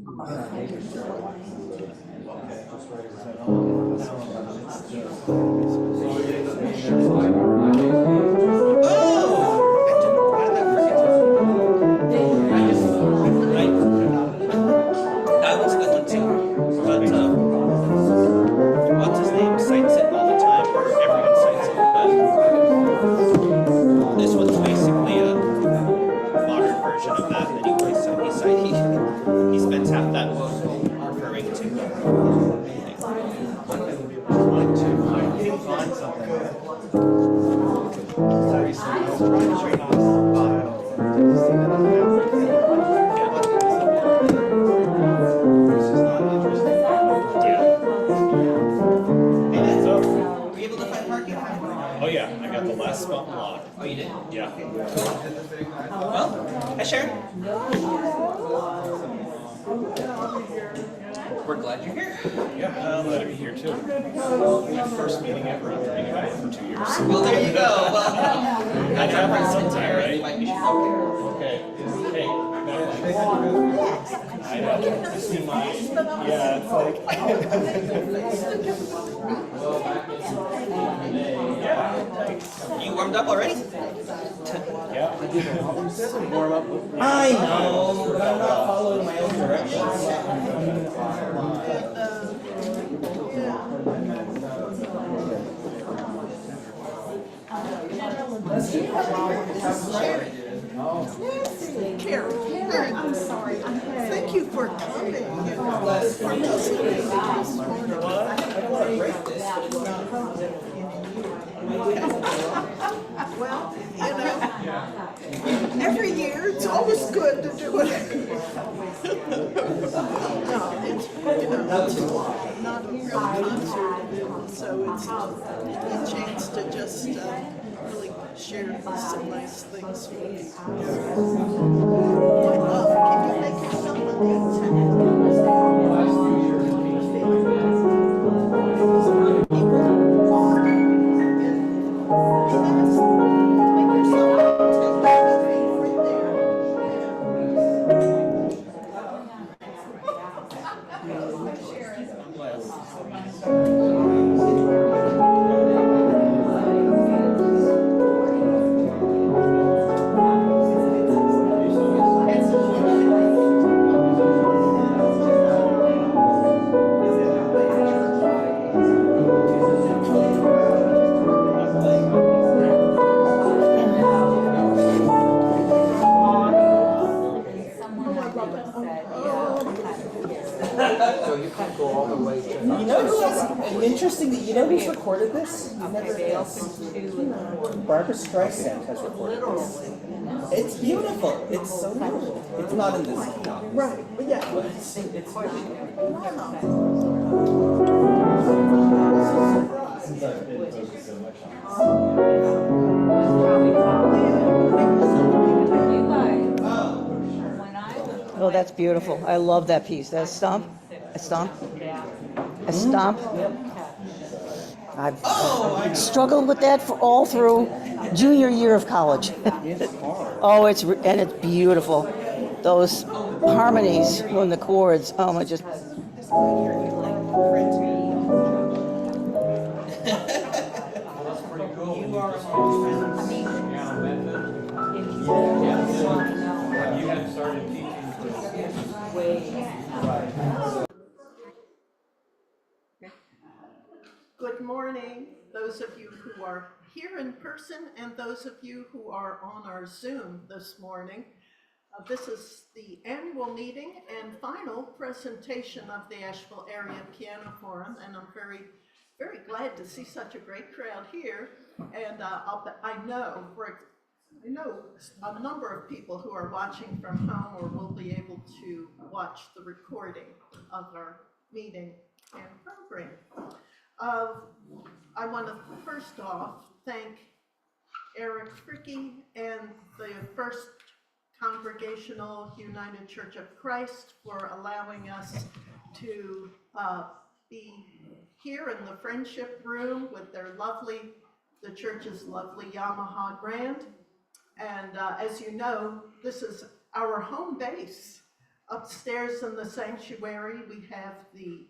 That was a good one too. But what's his name cites it all the time, or everyone cites it. But this one's basically a modern version of that anyway. So he spends half that book referring to. Oh yeah, I got the last spot blocked. Oh, you did? Yeah. Well, hi Sharon. We're glad you're here. Yeah, I'm glad to be here too. My first meeting ever after being invited for 2 years. Well, there you go. Well, That happens sometime, right? might be shocked. Okay. Hey, I know. This is my, yeah, it's like. You warmed up already? Yeah. I know, but I'm not following my own directions. Carol, I'm sorry. Thank you for coming. Well, every year it's always good to do it. No, it's not a real concert, so it's a chance to just really share some nice things with you. Can you make yourself a Interesting that you know who's recorded this? Barbara Streisand has recorded this. It's beautiful. It's so beautiful. It's not in this. No. right, but yeah. But it's Oh, that's beautiful. I love that piece. That's stomp. A stomp. A stomp. I've struggled with that for all through junior year of college. Oh, it's beautiful. Those harmonies on the chords. Oh my, just. You had started teaching. Good morning, those of you who are here in person and those of you who are on our Zoom this morning. This is the annual meeting and final presentation of the Asheville Area Piano Forum, and I'm very, very glad to see such a great crowd here. And I know a number of people who are watching from home or will be able to watch the recording of our meeting and program. I want to first off thank Eric Fricky and the First Congregational United Church of Christ for allowing us to be here in the Friendship Room with the church's lovely Yamaha Grand. And as you know, this is our home base Upstairs in the sanctuary, we have the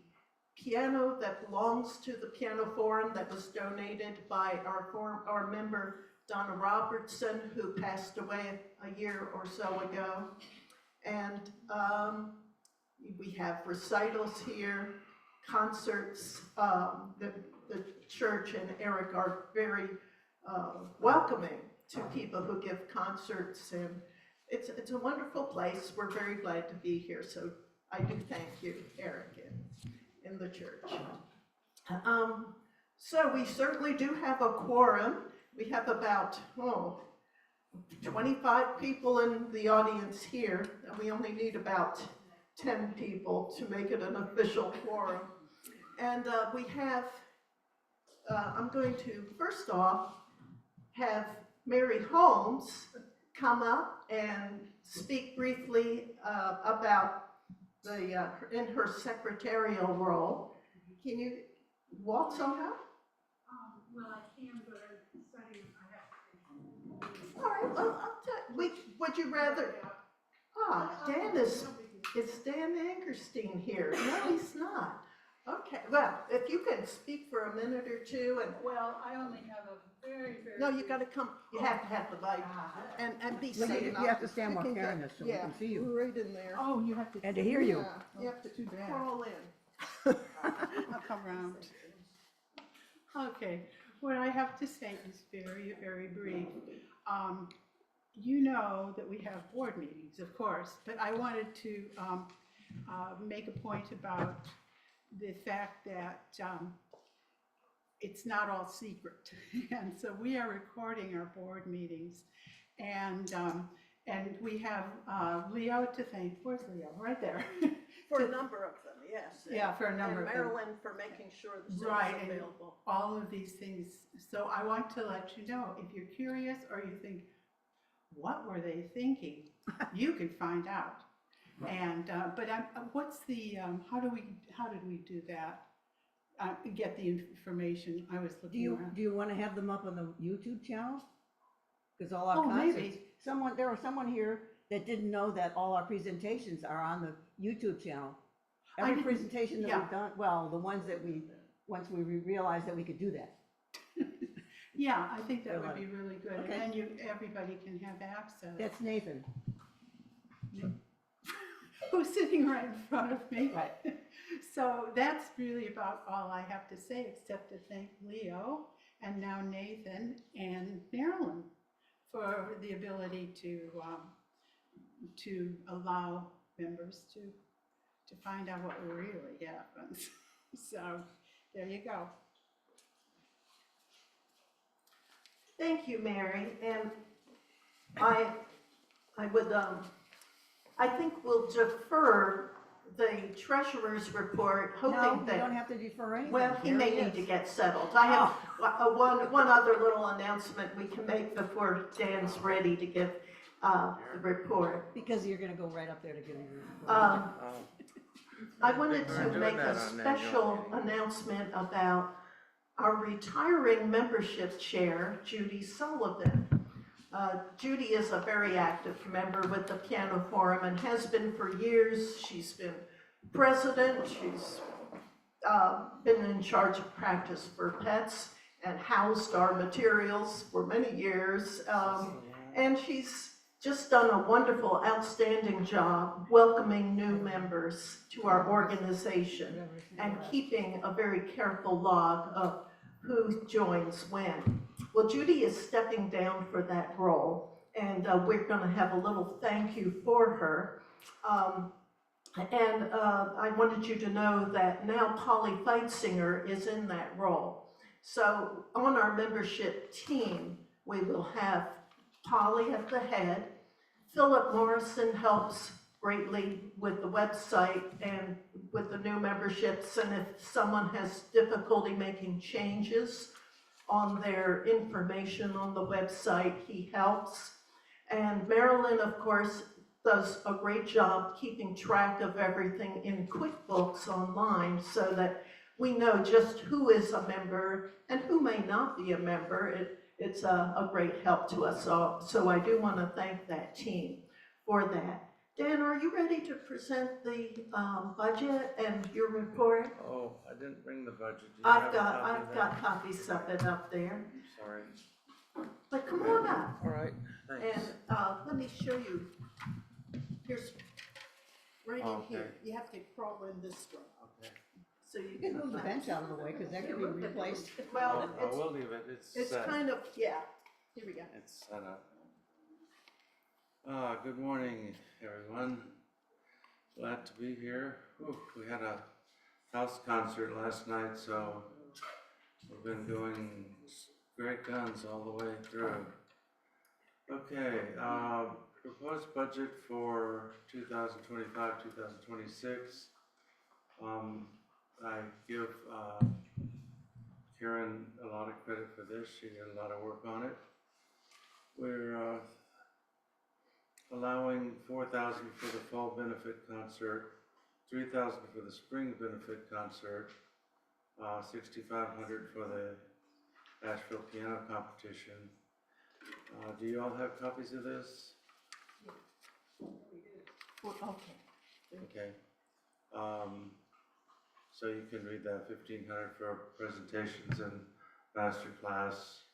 piano that belongs to the Piano Forum that was donated by our member Donna Robertson, who passed away a year or so ago. And we have recitals here, concerts. The church and Eric are very welcoming to people who give concerts, and it's a wonderful place. We're very glad to be here, so I do thank you, Eric, and the church. So we certainly do have a quorum. We have about 25 people in the audience here, and we only need about 10 people to make it an official quorum. And we have, I'm going to first off have Mary Holmes come up and speak briefly about in her secretarial role. Can you walk somehow? Well, I can, but I'm studying. I have to. All right, well, would you rather? Dan is Dan Angerstein here? No, he's not. Okay, well, if you can speak for a minute or two and. Well, I only have a very. No, you gotta come, you have to have the light and be safe. You have to stand while Karen is so we can see you. Yeah, right in there. Oh, you have to. And to hear you. Yeah, you have to Too bad. crawl in. I'll come around. Okay, what I have to say is very, very brief. You know that we have board meetings, of course, but I wanted to make a point about the fact that it's not all secret. And so we are recording our board meetings, and we have Leo to thank. Where's Leo? Right there. For a number of them, yes. Yeah, for a number And of them. Marilyn for making sure the Zoom Right, is and available. all of these things. So I want to let you know, if you're curious or you think, what were they thinking? You can find out. And but what's the how did we do that? Get the information. I was looking around. Do you want to have them up on the YouTube channel? Because all our Oh, concerts, maybe. there was someone here that didn't know that all our presentations are on the YouTube channel. I Every didn't- presentation that yeah. we've done, well, the ones that once we realized that we could do that. Yeah, I think that They're would like- be really good. Okay. And then everybody can have access. That's Nathan. Who's sitting right in front of me. Right. So that's really about all I have to say, except to thank Leo and now Nathan and Marilyn for the ability to allow members to find out what really happens. So there you go. Thank you, Mary, and I would, I think we'll defer the treasurer's report, No, hoping you that. don't have to defer anything. Well, he There may is. need to get settled. I have one other little announcement we can make before Dan's ready to give the report. Because you're gonna go right up there to give your. I wanted to make a special announcement about our retiring membership chair, Judy Sullivan. Judy is a very active member with the Piano Forum and has been for years. She's been president, she's been in charge of practice for pets and housed our materials for many years. And she's just done a wonderful, outstanding job welcoming new members to our organization and keeping a very careful log of who joins when. Well, Judy is stepping down for that role, and we're going to have a little thank you for her. I wanted you to know that now Polly Feitzinger is in that role. So on our membership team, we will have Polly at the head. Philip Morrison helps greatly with the website and with the new memberships, and if someone has difficulty making changes on their information on the website, he helps. And Marilyn, of course, does a great job keeping track of everything in QuickBooks online so that we know just who is a member and who may not be a member. It's a great help to us all. So I do want to thank that team for that. Dan, are you ready to present the budget and your report? Oh, I didn't bring the budget. Do you have a copy of I've that? got copies of it up there, I'm sorry. but come on up. All right, thanks. And let me show you. Here's, right in here. Okay. You have to crawl in this way, Okay. so you You can move the bench out of the way, because that can be replaced. Well, I will leave it. it's set. kind of, yeah, here we go. It's set up. Good morning, everyone. Glad to be here. Whew, we had a house concert last night, so we've been going great guns all the way through. Okay, proposed budget for 2025, 2026. I give Karen a lot of credit for this. She did a lot of work on it. We're allowing $4,000 for the fall benefit concert, $3,000 for the spring benefit concert, $6,500 for the Asheville piano competition. Do you all have copies of this? Well, okay. Okay. So you can read that. $1,500 for presentations and master class,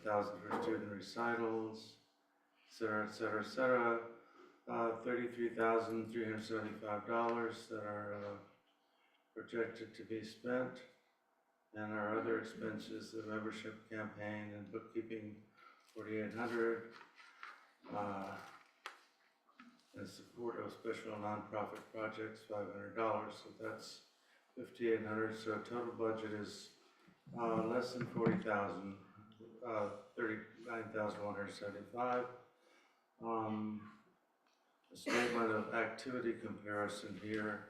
$1,000 for student recitals, et cetera, et cetera, et cetera. $33,375 that are projected to be spent. And our other expenses, the membership campaign and bookkeeping, $4,800. And support of special nonprofit projects, $500. So that's $5,800. So total budget is less than 40,000, 39,175. A statement of activity comparison here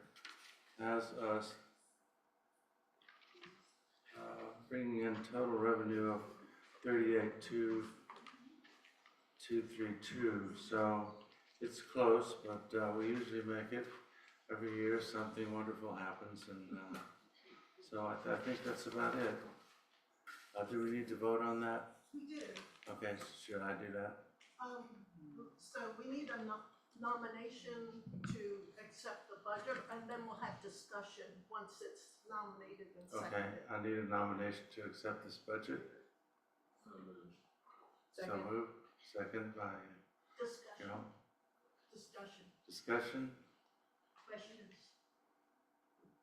has us bringing in total revenue of 38,232. So it's close, but we usually make it every year. Something wonderful happens, and so I think that's about it. Do we need to vote on that? We did. Okay, should I do that? So we need a nomination to accept the budget, and then we'll have discussion once it's nominated and Okay, seconded. I need a nomination to accept this budget. So Second. moved. Second by Discussion, Carol. discussion, Discussion. questions?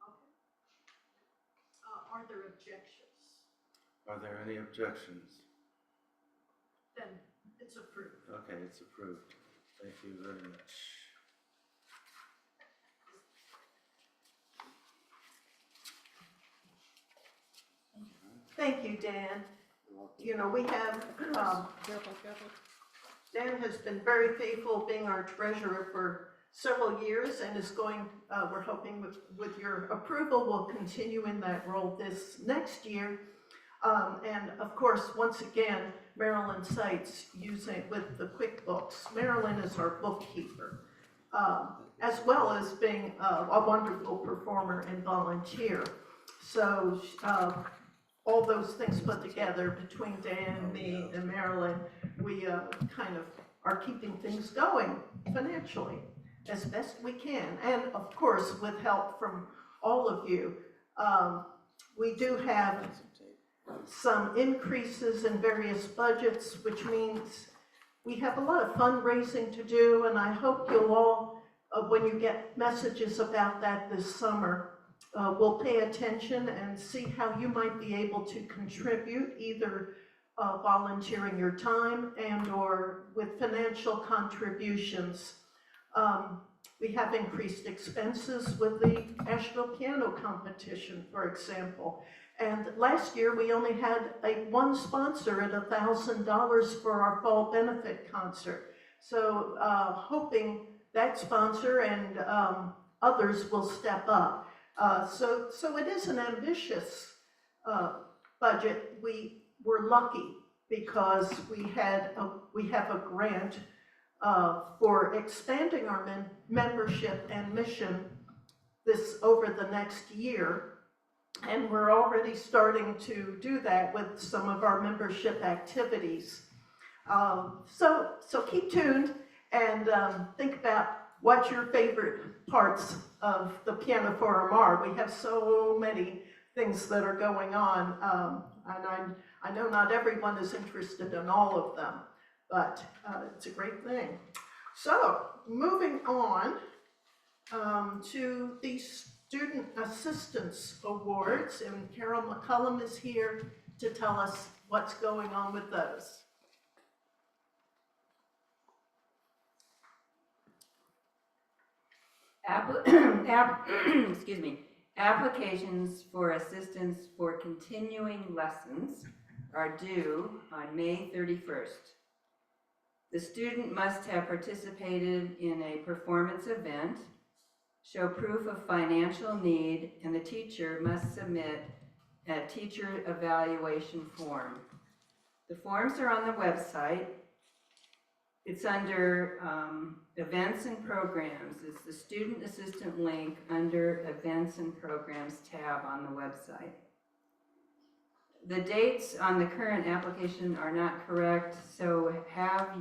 Okay. Are there objections? Are there any objections? Then it's approved. Okay, it's approved. Thank you very much. Thank you, Dan. You know, we have, Careful, careful. Dan has been very faithful being our treasurer for several years and is going, we're hoping with your approval, will continue in that role this next year. And of course, once again, Marilyn Seitz using with the QuickBooks. Marilyn is our bookkeeper, as well as being a wonderful performer and volunteer. So all those things put together between Dan, me, and Marilyn, we kind of are keeping things going financially as best we can. And of course, with help from all of you. We do have some increases in various budgets, which means we have a lot of fundraising to do, and I hope you'll all, when you get messages about that this summer, will pay attention and see how you might be able to contribute, either volunteering your time and or with financial contributions. We have increased expenses with the Asheville piano competition, for example. And last year, we only had one sponsor at $1,000 for our fall benefit concert. So hoping that sponsor and others will step up. So it is an ambitious budget. We were lucky because we have a grant for expanding our membership and mission over the next year. And we're already starting to do that with some of our membership activities. So keep tuned and think about what your favorite parts of the Piano Forum are. We have so many things that are going on, and I know not everyone is interested in all of them, but it's a great thing. So, moving on to the Student Assistance Awards, and Carol McCullum is here to tell us what's going on with those. Excuse me. Applications for assistance for continuing lessons are due on May 31st. The student must have participated in a performance event, show proof of financial need, and the teacher must submit a teacher evaluation form. The forms are on the website. It's under events and programs. It's the student assistant link under events and programs tab on the website. The dates on the current application are not correct, so if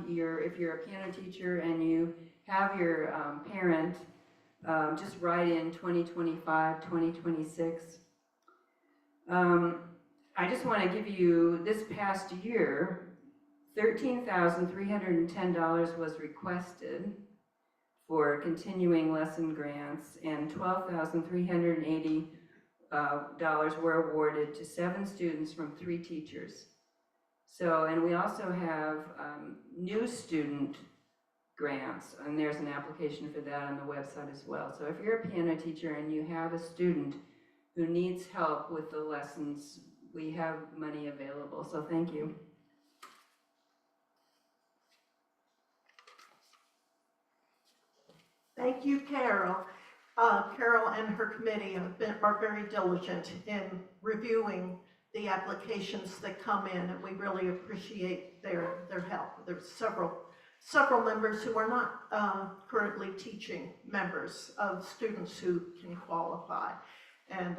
you're a piano teacher and you have your parent, just write in 2025, 2026. I just want to give you, this past year, $13,310 was requested for continuing lesson grants, and $12,380 were awarded to 7 students from 3 teachers. So, and we also have new student grants, and there's an application for that on the website as well. So if you're a piano teacher and you have a student who needs help with the lessons, we have money available, so thank you. Thank you, Carol. Carol and her committee are very diligent in reviewing the applications that come in, and we really appreciate their help. There's several members who are not currently teaching members of students who can qualify, and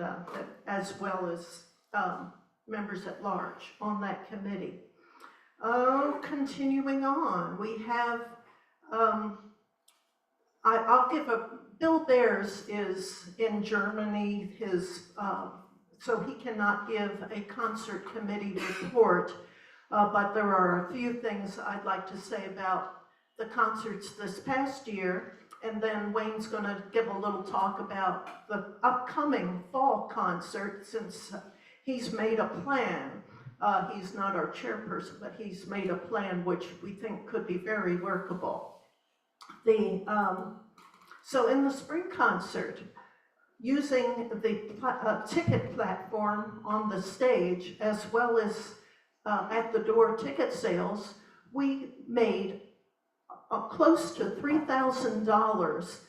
as well as members at large on that committee. Continuing on, we have I'll give Bill Bears is in Germany, so he cannot give a concert committee report, but there are a few things I'd like to say about the concerts this past year, and then Wayne's going to give a little talk about the upcoming fall concert, since he's made a plan. He's not our chairperson, but he's made a plan which we think could be very workable. So in the spring concert, using the ticket platform on the stage, as well as at the door ticket sales, we made close to $3,000,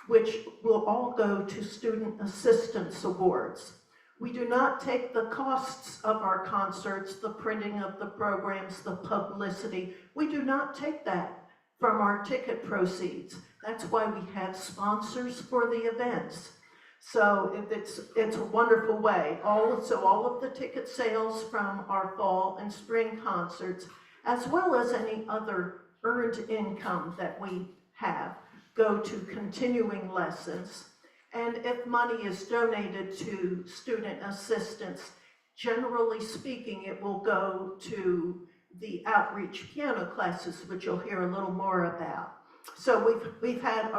which will all go to Student Assistance Awards. We do not take the costs of our concerts, the printing of the programs, the publicity. We do not take that from our ticket proceeds. That's why we have sponsors for the events. So it's a wonderful way. All of the ticket sales from our fall and spring concerts, as well as any other earned income that we have, go to continuing lessons. And if money is donated to student assistance, generally speaking, it will go to the outreach piano classes, which you'll hear a little more about. So we've had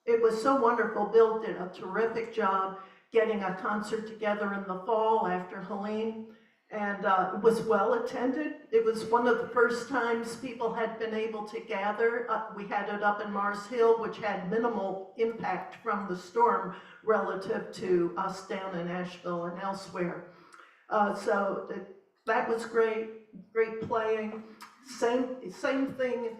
it was so wonderful. Bill did a terrific job getting a concert together in the fall after Helene, and it was well attended. It was one of the first times people had been able to gather. We had it up in Mars Hill, which had minimal impact from the storm relative to us down in Asheville and elsewhere. So that was great playing. Same thing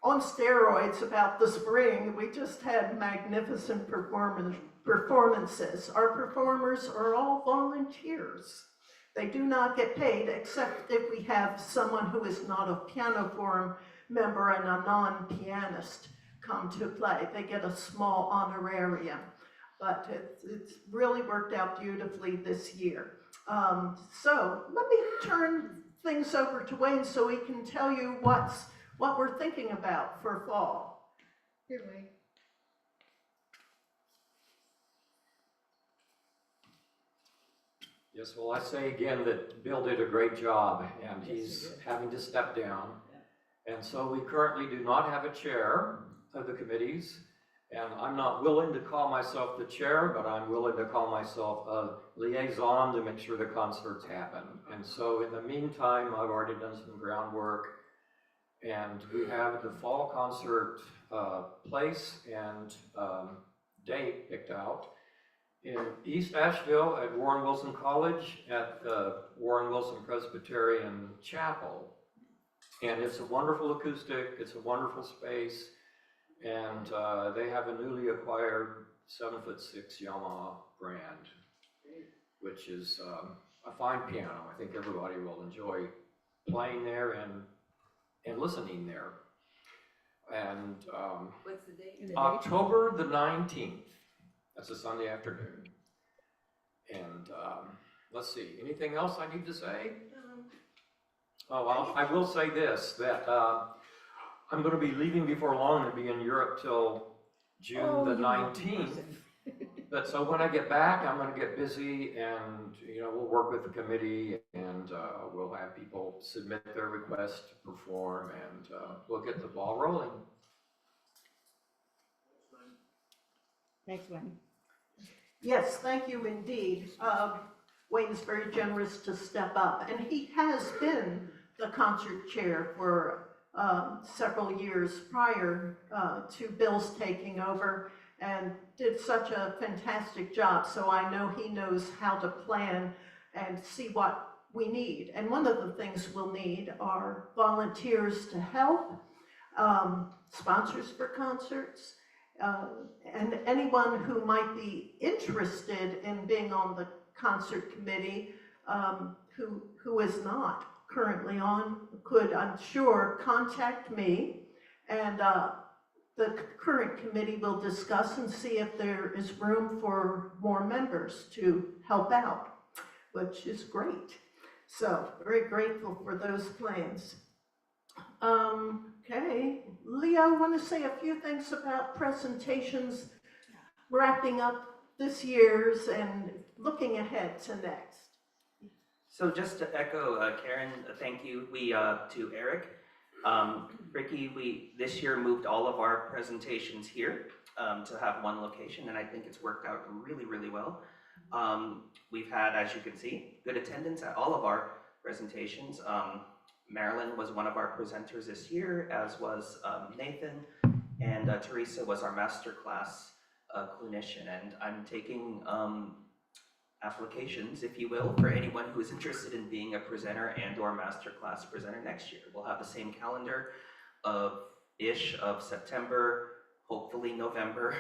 on steroids about the spring. We just had magnificent performances. Our performers are all volunteers. They do not get paid, except if we have someone who is not a Piano Forum member and a non-pianist come to play. They get a small honorarium, but it's really worked out beautifully this year. So let me turn things over to Wayne so he can tell you what we're thinking about for fall. Here, Wayne. Yes, well, I say again that Bill did a great job, and he's having to step down. And so we currently do not have a chair of the committees, and I'm not willing to call myself the chair, but I'm willing to call myself a liaison to make sure the concerts happen. And so in the meantime, I've already done some groundwork, and we have the fall concert place and date picked out in East Asheville at Warren Wilson College at the Warren Wilson Presbyterian Chapel. And it's a wonderful acoustic, it's a wonderful space, and they have a newly acquired 7'6" Yamaha brand, which is a fine piano. I think everybody will enjoy playing there and listening there. And What's the date? October the 19th, that's a Sunday afternoon. And let's see, anything else I need to say? Oh, well, I will say this, that I'm going to be leaving before long and be in Europe till June the 19th. But so when I get back, I'm going to get busy, and we'll work with the committee, and we'll have people submit their requests to perform, and we'll get the ball rolling. Thanks, Wayne. Yes, thank you indeed. Wayne's very generous to step up, and he has been the concert chair for several years prior to Bill's taking over, and did such a fantastic job. So I know he knows how to plan and see what we need. And one of the things we'll need are volunteers to help, sponsors for concerts, and anyone who might be interested in being on the concert committee who is not currently on could, I'm sure, contact me, and the current committee will discuss and see if there is room for more members to help out, which is great. So very grateful for those plans. Okay, Leo, want to say a few things about presentations, wrapping up this year's and looking ahead to next. So just to echo Karen, thank you to Eric. Ricky, we this year moved all of our presentations here to have one location, and I think it's worked out really, really well. We've had, as you can see, good attendance at all of our presentations. Marilyn was one of our presenters this year, as was Nathan, and Teresa was our masterclass clinician. And I'm taking applications, if you will, for anyone who is interested in being a presenter and or masterclass presenter next year. We'll have the same calendar of September, hopefully November,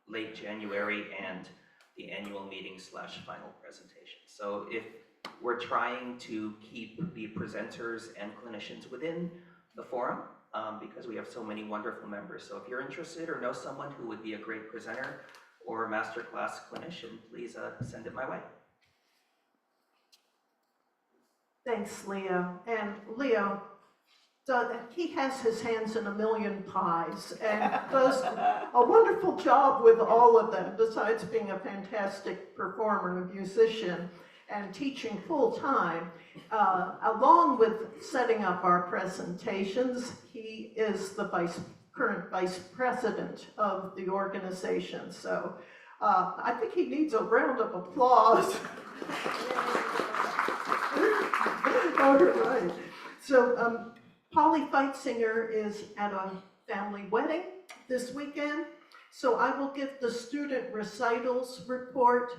late January, and the annual meeting / final presentation. So if we're trying to keep the presenters and clinicians within the forum because we have so many wonderful members. So if you're interested or know someone who would be a great presenter or a masterclass clinician, please send it my way. Thanks, Leo. And Leo, he has his hands in a million pies and does a wonderful job with all of them, besides being a fantastic performer and musician and teaching full-time. Along with setting up our presentations, he is the current vice president of the organization. So I think he needs a round of applause. All right. So Polly Feitzinger is at a family wedding this weekend. So I will give the student recitals report.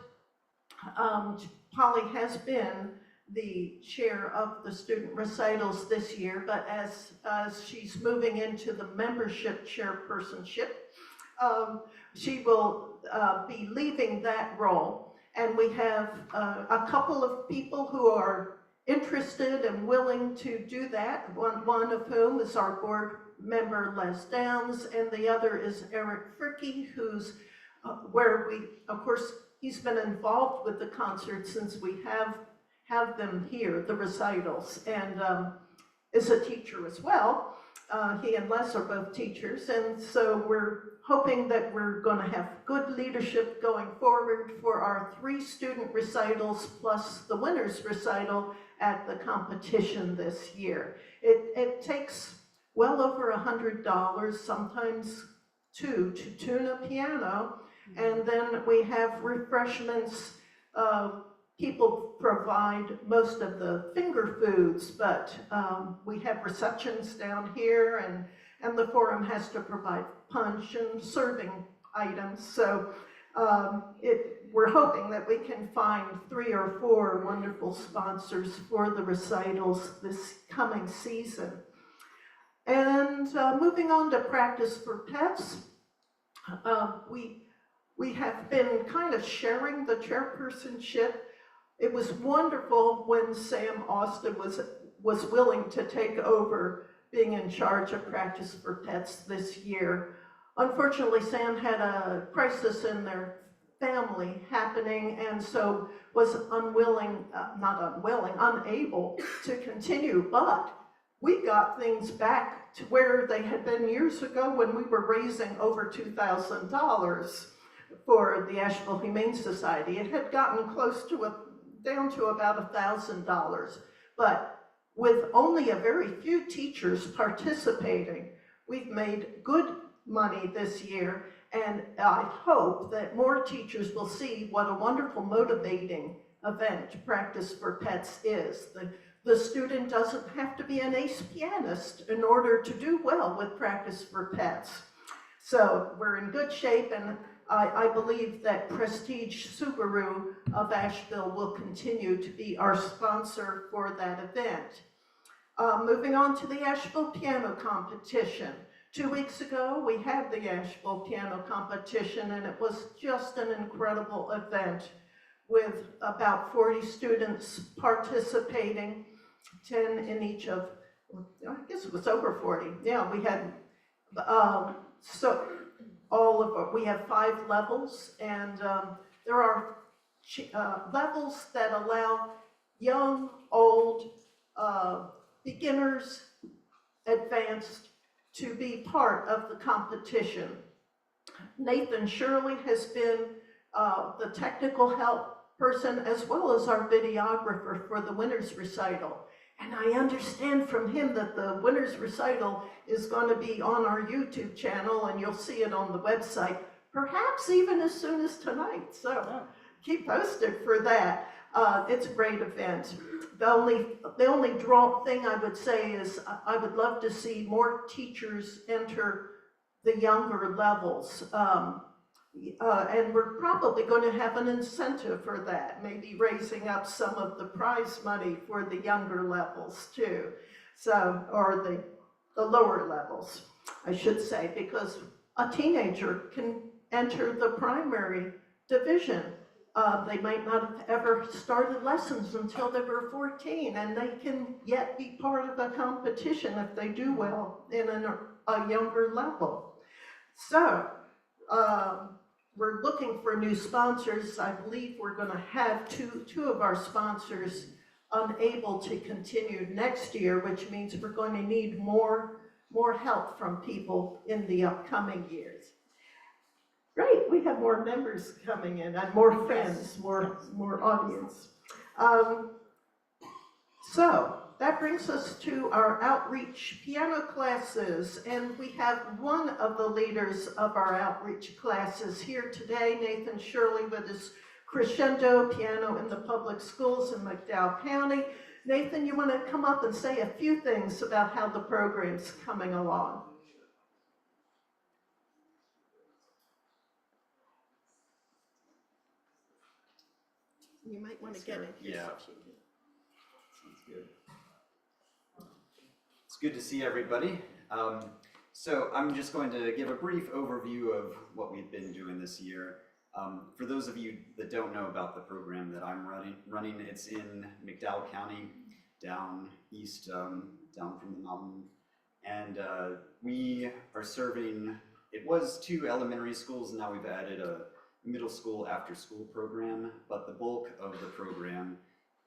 Polly has been the chair of the student recitals this year, but as she's moving into the membership chairpersonship, she will be leaving that role. And we have a couple of people who are interested and willing to do that, one of whom is our board member Les Downs, and the other is Eric Fricke, who's where we, of course, he's been involved with the concert since we have them here, the recitals, and is a teacher as well. He and Les are both teachers, and so we're hoping that we're going to have good leadership going forward for our 3 student recitals plus the winner's recital at the competition this year. It takes well over $100, sometimes $2, to tune a piano, and then we have refreshments. People provide most of the finger foods, but we have receptions down here, and the forum has to provide punch and serving items. So we're hoping that we can find 3 or 4 wonderful sponsors for the recitals this coming season. And moving on to Practice for Pets, we have been kind of sharing the chairpersonship. It was wonderful when Sam Austin was willing to take over being in charge of Practice for Pets this year. Unfortunately, Sam had a crisis in their family happening, and so was unable to continue, but we got things back to where they had been years ago when we were raising over $2,000 for the Asheville Humane Society. It had gotten close to down to about $1,000, but with only a very few teachers participating, we've made good money this year, and I hope that more teachers will see what a wonderful motivating event Practice for Pets is. The student doesn't have to be an ace pianist in order to do well with Practice for Pets. So we're in good shape, and I believe that Prestige Subaru of Asheville will continue to be our sponsor for that event. Moving on to the Asheville Piano Competition. 2 weeks ago, we had the Asheville Piano Competition, and it was just an incredible event with about 40 students participating, 10 in each of, I guess it was over 40. Yeah, we had, we have 5 levels, and there are levels that allow young, old, beginners, advanced, to be part of the competition. Nathan Shirley has been the technical help person as well as our videographer for the winner's recital. And I understand from him that the winner's recital is going to be on our YouTube channel, and you'll see it on the website, perhaps even as soon as tonight. So keep posted for that. It's a great event. The only thing I would say is I would love to see more teachers enter the younger levels. And we're probably going to have an incentive for that, maybe raising up some of the prize money for the younger levels too. So, or the lower levels, I should say, because a teenager can enter the primary division. They might not have ever started lessons until they were 14, and they can yet be part of the competition if they do well in a younger level. So, we're looking for new sponsors. I believe we're going to have two of our sponsors unable to continue next year, which means we're going to need more help from people in the upcoming years. Great, we have more members coming in and more friends, more audience. So that brings us to our outreach piano classes, and we have one of the leaders of our outreach classes here today, Nathan Shirley, with his Crescendo Piano in the Public Schools in McDowell County. Nathan, you want to come up and say a few things about how the program's coming along? You might want to get it. Yeah. Sounds good. It's good to see everybody. So I'm just going to give a brief overview of what we've been doing this year. For those of you that don't know about the program that I'm running, it's in McDowell County, down east, down from the mountain. And we are serving, it was 2 elementary schools, and now we've added a middle school after school program, but the bulk of the program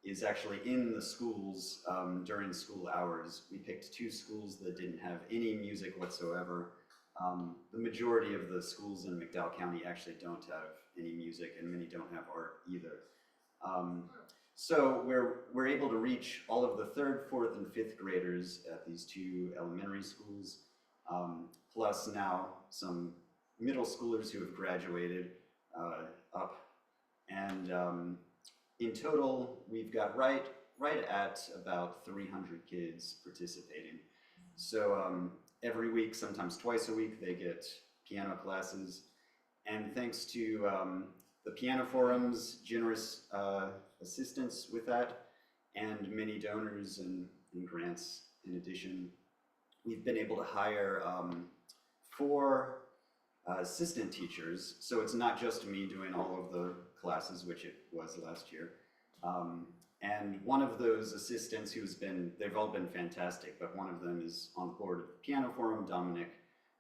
is actually in the schools during school hours. We picked 2 schools that didn't have any music whatsoever, The majority of the schools in McDowell County actually don't have any music, and many don't have art either. So we're able to reach all of the 3rd, 4th, and 5th graders at these 2 elementary schools, plus now some middle schoolers who have graduated up. And in total, we've got right at about 300 kids participating. So every week, sometimes twice a week, they get piano classes. And thanks to the Piano Forum's generous assistance with that, and many donors and grants in addition, we've been able to hire 4 assistant teachers. So it's not just me doing all of the classes, which it was last year. And one of those assistants they've all been fantastic, but one of them is on the board of the Piano Forum, Dominic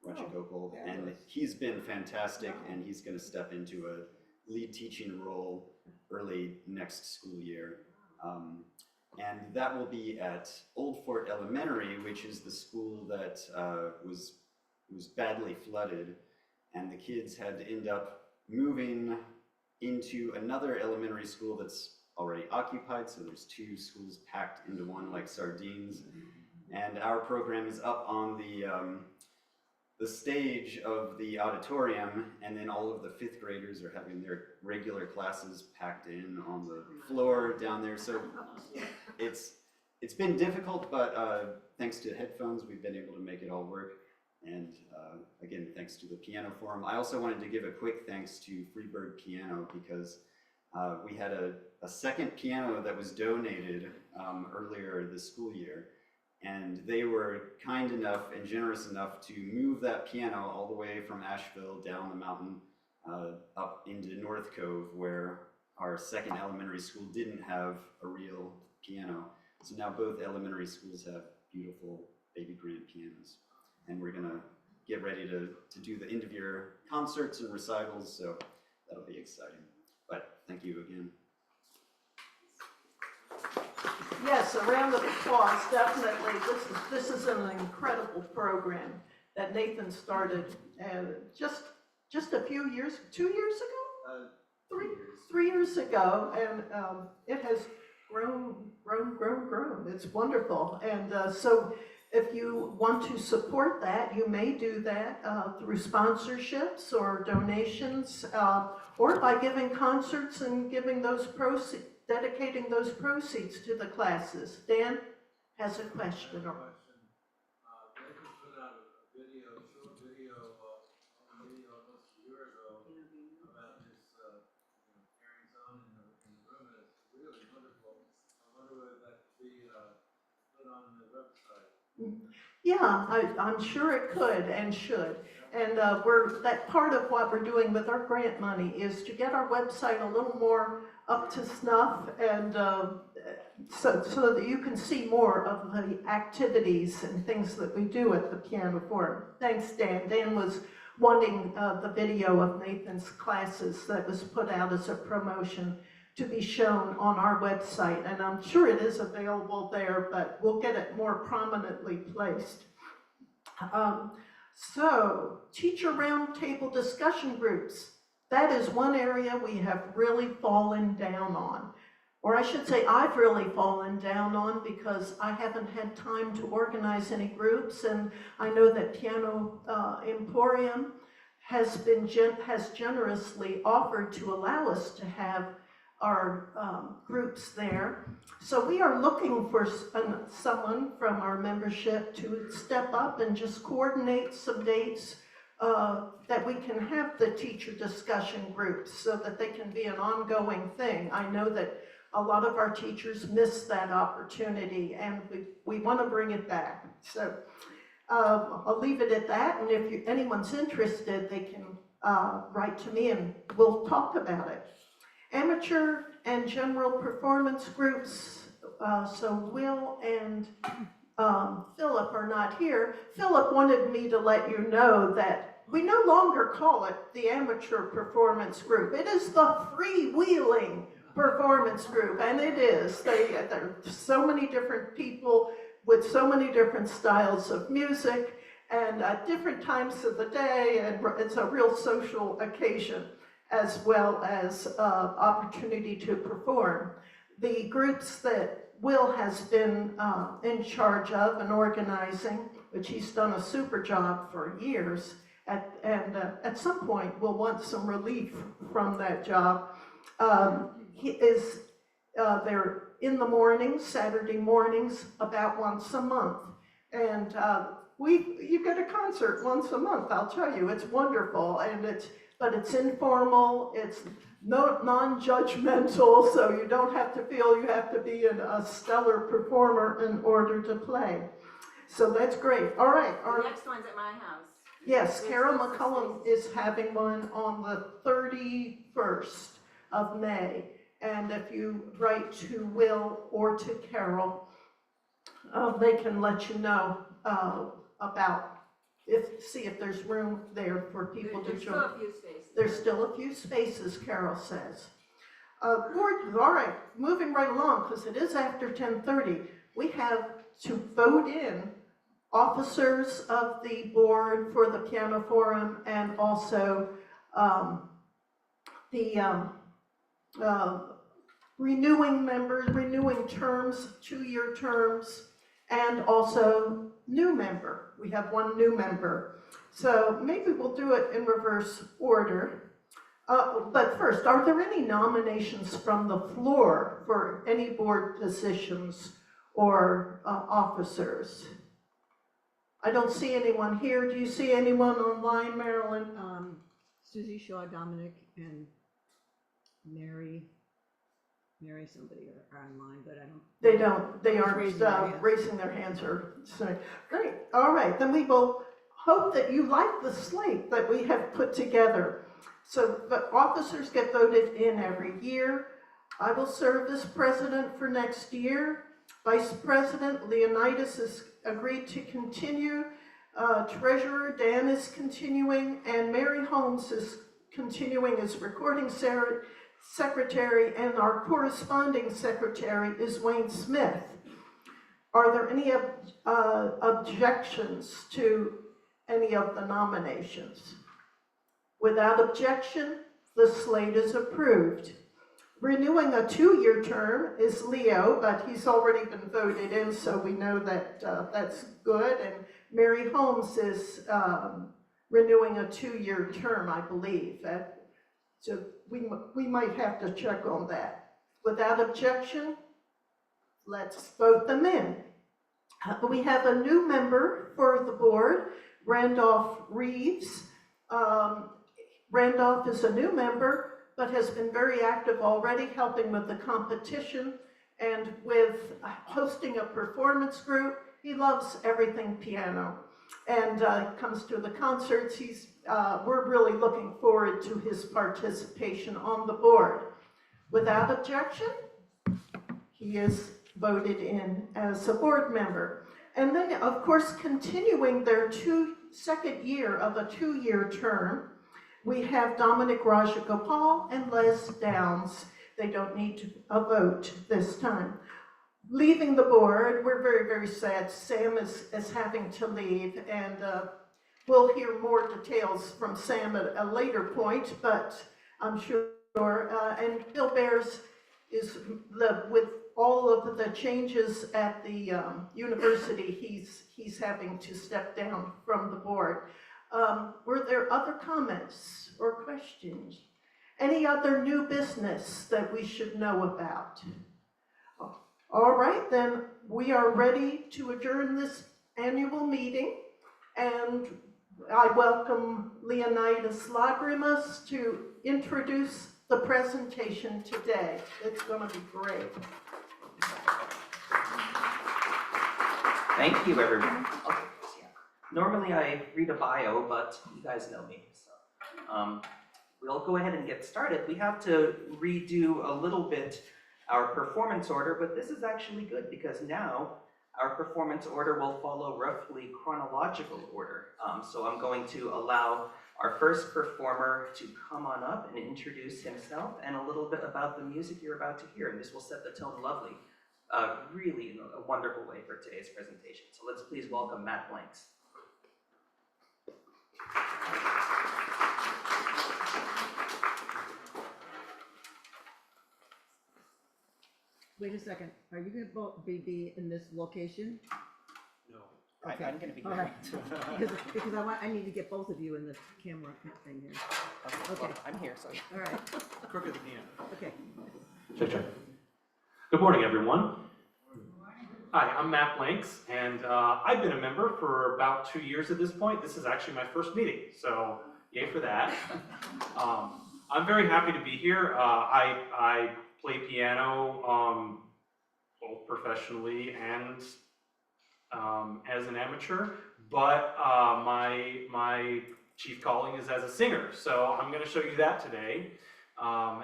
Rajagopal, and he's been fantastic, and he's going to step into a lead teaching role early next school year. And that will be at Old Fort Elementary, which is the school that was badly flooded, and the kids had to end up moving into another elementary school that's already occupied, so there's 2 schools packed into one like sardines. And our program is up on the stage of the auditorium, and then all of the 5th graders are having their regular classes packed in on the floor down there. So it's been difficult, but thanks to headphones, we've been able to make it all work. And again, thanks to the Piano Forum. I also wanted to give a quick thanks to Freeburg Piano, because we had a second piano that was donated earlier this school year, and they were kind enough and generous enough to move that piano all the way from Asheville down the mountain up into North Cove, where our second elementary school didn't have a real piano. So now both elementary schools have beautiful baby grand pianos, and we're gonna get ready to do the end of year concerts and recitals, so that'll be exciting. But thank you again. Yes, a round of applause, definitely. This is an incredible program that Nathan started just a few years, 2 years ago? 3 years ago, and it has grown. It's wonderful. And so if you want to support that, you may do that through sponsorships or donations, or by giving concerts and giving those proceeds, dedicating those proceeds to the classes. Dan has a question. Nathan put out a short video almost a year ago about his carrying on in the room, and it's really wonderful. I wonder whether that could be put on the website. Yeah, I'm sure it could and should. And that part of what we're doing with our grant money is to get our website a little more up to snuff, and so that you can see more of the activities and things that we do at the Piano Forum. Thanks, Dan. Dan was wanting the video of Nathan's classes that was put out as a promotion to be shown on our website, and I'm sure it is available there, but we'll get it more prominently placed. So, teacher roundtable discussion groups. That is one area we have really fallen down on. Or I should say I've really fallen down on, because I haven't had time to organize any groups, and I know that Piano Emporium has generously offered to allow us to have our groups there. So we are looking for someone from our membership to step up and just coordinate some dates that we can have the teacher discussion groups, so that they can be an ongoing thing. I know that a lot of our teachers miss that opportunity, and we want to bring it back. So I'll leave it at that, and if anyone's interested, they can write to me and we'll talk about it. Amateur and general performance groups, so Will and Philip are not here. Philip wanted me to let you know that we no longer call it the amateur performance group. It is the freewheeling performance group, and it is. There are so many different people with so many different styles of music, and at different times of the day, and it's a real social occasion, as well as opportunity to perform. The groups that Will has been in charge of and organizing, which he's done a super job for years, at some point we'll want some relief from that job. They're in the mornings, Saturday mornings, about once a month. And you get a concert once a month, I'll tell you, it's wonderful. But it's informal, it's non-judgmental, so you don't have to feel you have to be a stellar performer in order to play. So that's great. All right. The next one's at my house. Yes, Carol McCullum is having one on the 31st of May. And if you write to Will or to Carol, they can let you know about see if there's room there for people to join. There's still a few spaces. There's still a few spaces, Carol says. Board, all right, moving right along, because it is after 10:30. We have to vote in officers of the board for the Piano Forum, and also renewing members, renewing terms, 2-year terms, and also new member. We have one new member. So maybe we'll do it in reverse order. But first, are there any nominations from the floor for any board positions or officers? I don't see anyone here. Do you see anyone online, Marilyn? Susie Shaw, Dominic, and Mary somebody are online, but I don't. They aren't raising their hands or saying, great. All right, then we will hope that you like the slate that we have put together. So the officers get voted in every year. I will serve as president for next year. Vice President Leonidas has agreed to continue. Treasurer Dan is continuing, and Mary Holmes is continuing as recording secretary, and our corresponding secretary is Wayne Smith. Are there any objections to any of the nominations? Without objection, the slate is approved. Renewing a 2-year term is Leo, but he's already been voted in, so we know that that's good. And Mary Holmes is renewing a 2-year term, I believe. So we might have to check on that. Without objection, let's vote them in. We have a new member for the board, Randolph Reeves. Randolph is a new member, but has been very active already, helping with the competition and with hosting a performance group. He loves everything piano and comes to the concerts. We're really looking forward to his participation on the board. Without objection, he is voted in as a board member. And then, of course, continuing their second year of a 2-year term, we have Dominic Rajagopal and Les Downs. They don't need a vote this time. Leaving the board, we're very, very sad. Sam is having to leave, and we'll hear more details from Sam at a later point, but I'm sure, and Bill Bears is, with all of the changes at the university, he's having to step down from the board. Were there other comments or questions? Any other new business that we should know about? All right, then we are ready to adjourn this annual meeting, and I welcome Leonidas Lagrimas to introduce the presentation today. It's going to be great. Thank you, everyone. Okay, yeah. Normally I read a bio, but you guys know me, so we'll go ahead and get started. We have to redo a little bit our performance order, but this is actually good because now our performance order will follow roughly chronological order. So I'm going to allow our first performer to come on up and introduce himself and a little bit about the music you're about to hear, and this will set the tone lovely. Really in a wonderful way for today's presentation. So let's please welcome Matt Blanks. Wait a second, are you gonna both be in this location? No. Okay. I'm gonna be All here. right, because I need to get both of you in this camera thing here. Well, Okay. I'm here, so. All right, Crooked hand. okay. Check. Good morning, everyone. Hi, I'm Matt Blanks, and I've been a member for about 2 years at this point. This is actually my first meeting, so yay for that. I'm very happy to be here. I play piano both professionally and as an amateur, but my chief calling is as a singer, so I'm going to show you that today. I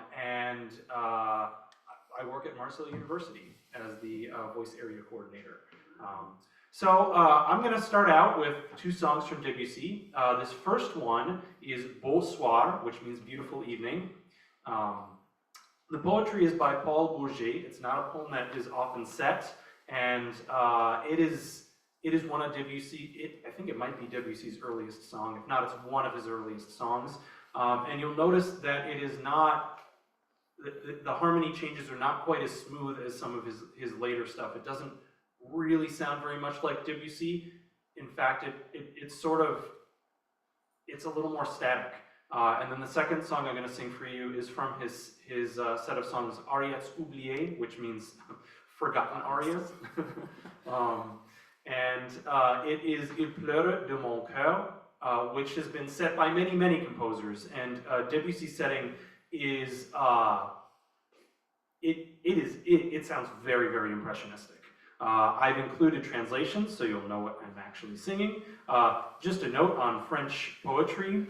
work at Marcel University as the voice area coordinator. I'm going to start out with 2 songs from Debussy. This first one is Beau Soir, which means beautiful evening. The poetry is by Paul Bourget. It's not a poem that is often set, and it is one of Debussy. I think it might be Debussy's earliest song. If not, it's one of his earliest songs. And you'll notice that it is not. The harmony changes are not quite as smooth as some of his later stuff. It doesn't really sound very much like Debussy. In fact, it's a little more static. And then the second song I'm going to sing for you is from his set of songs Arias Oubliées, which means forgotten arias. It is Il pleure de mon cœur, which has been set by many, many composers. And Debussy's setting is it sounds very, very impressionistic. I've included translations so you'll know what I'm actually singing. Just a note on French poetry.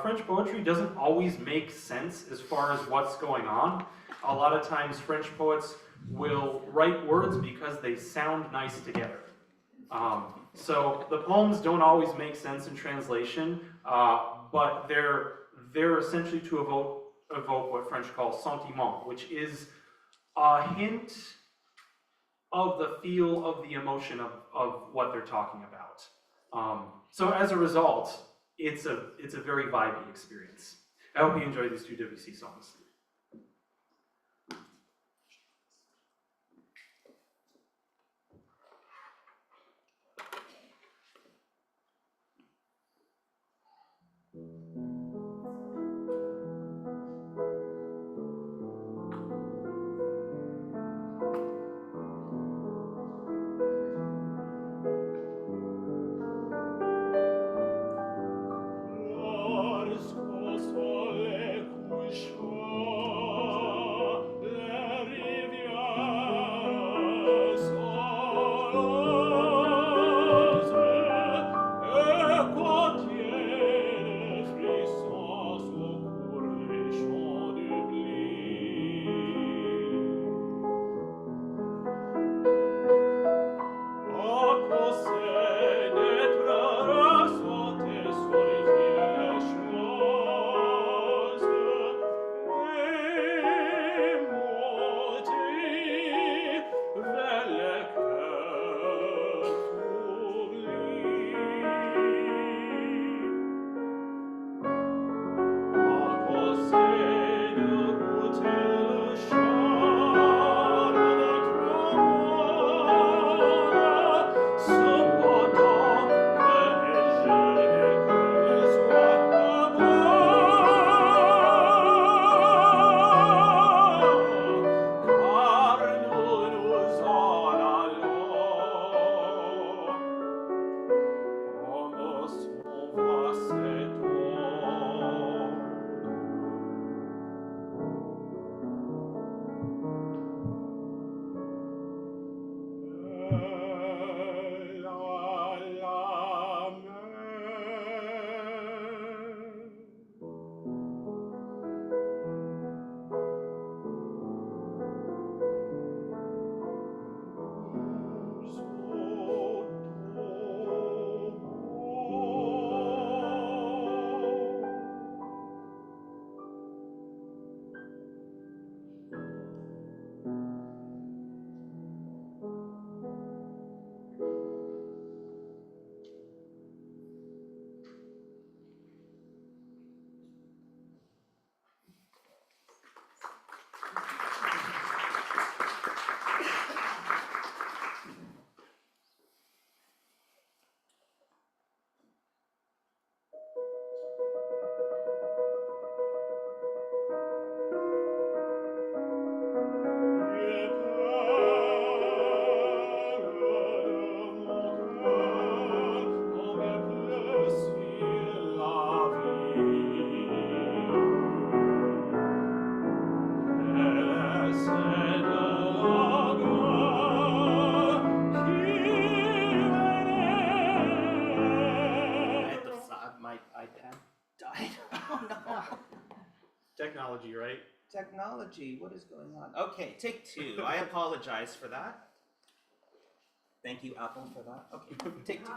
French poetry doesn't always make sense as far as what's going on. A lot of times French poets will write words because they sound nice together. So the poems don't always make sense in translation, but they're essentially to evoke what French calls sentiment, which is a hint of the feel of the emotion of what they're talking about. So as a result, it's a very vibey experience. I hope you enjoy these 2 Debussy songs. Lorsqu'au soleil couchant Technology, right? Technology, what is going on? Okay, take two. I apologize for that. Thank you, Apple, for that. Okay, take two.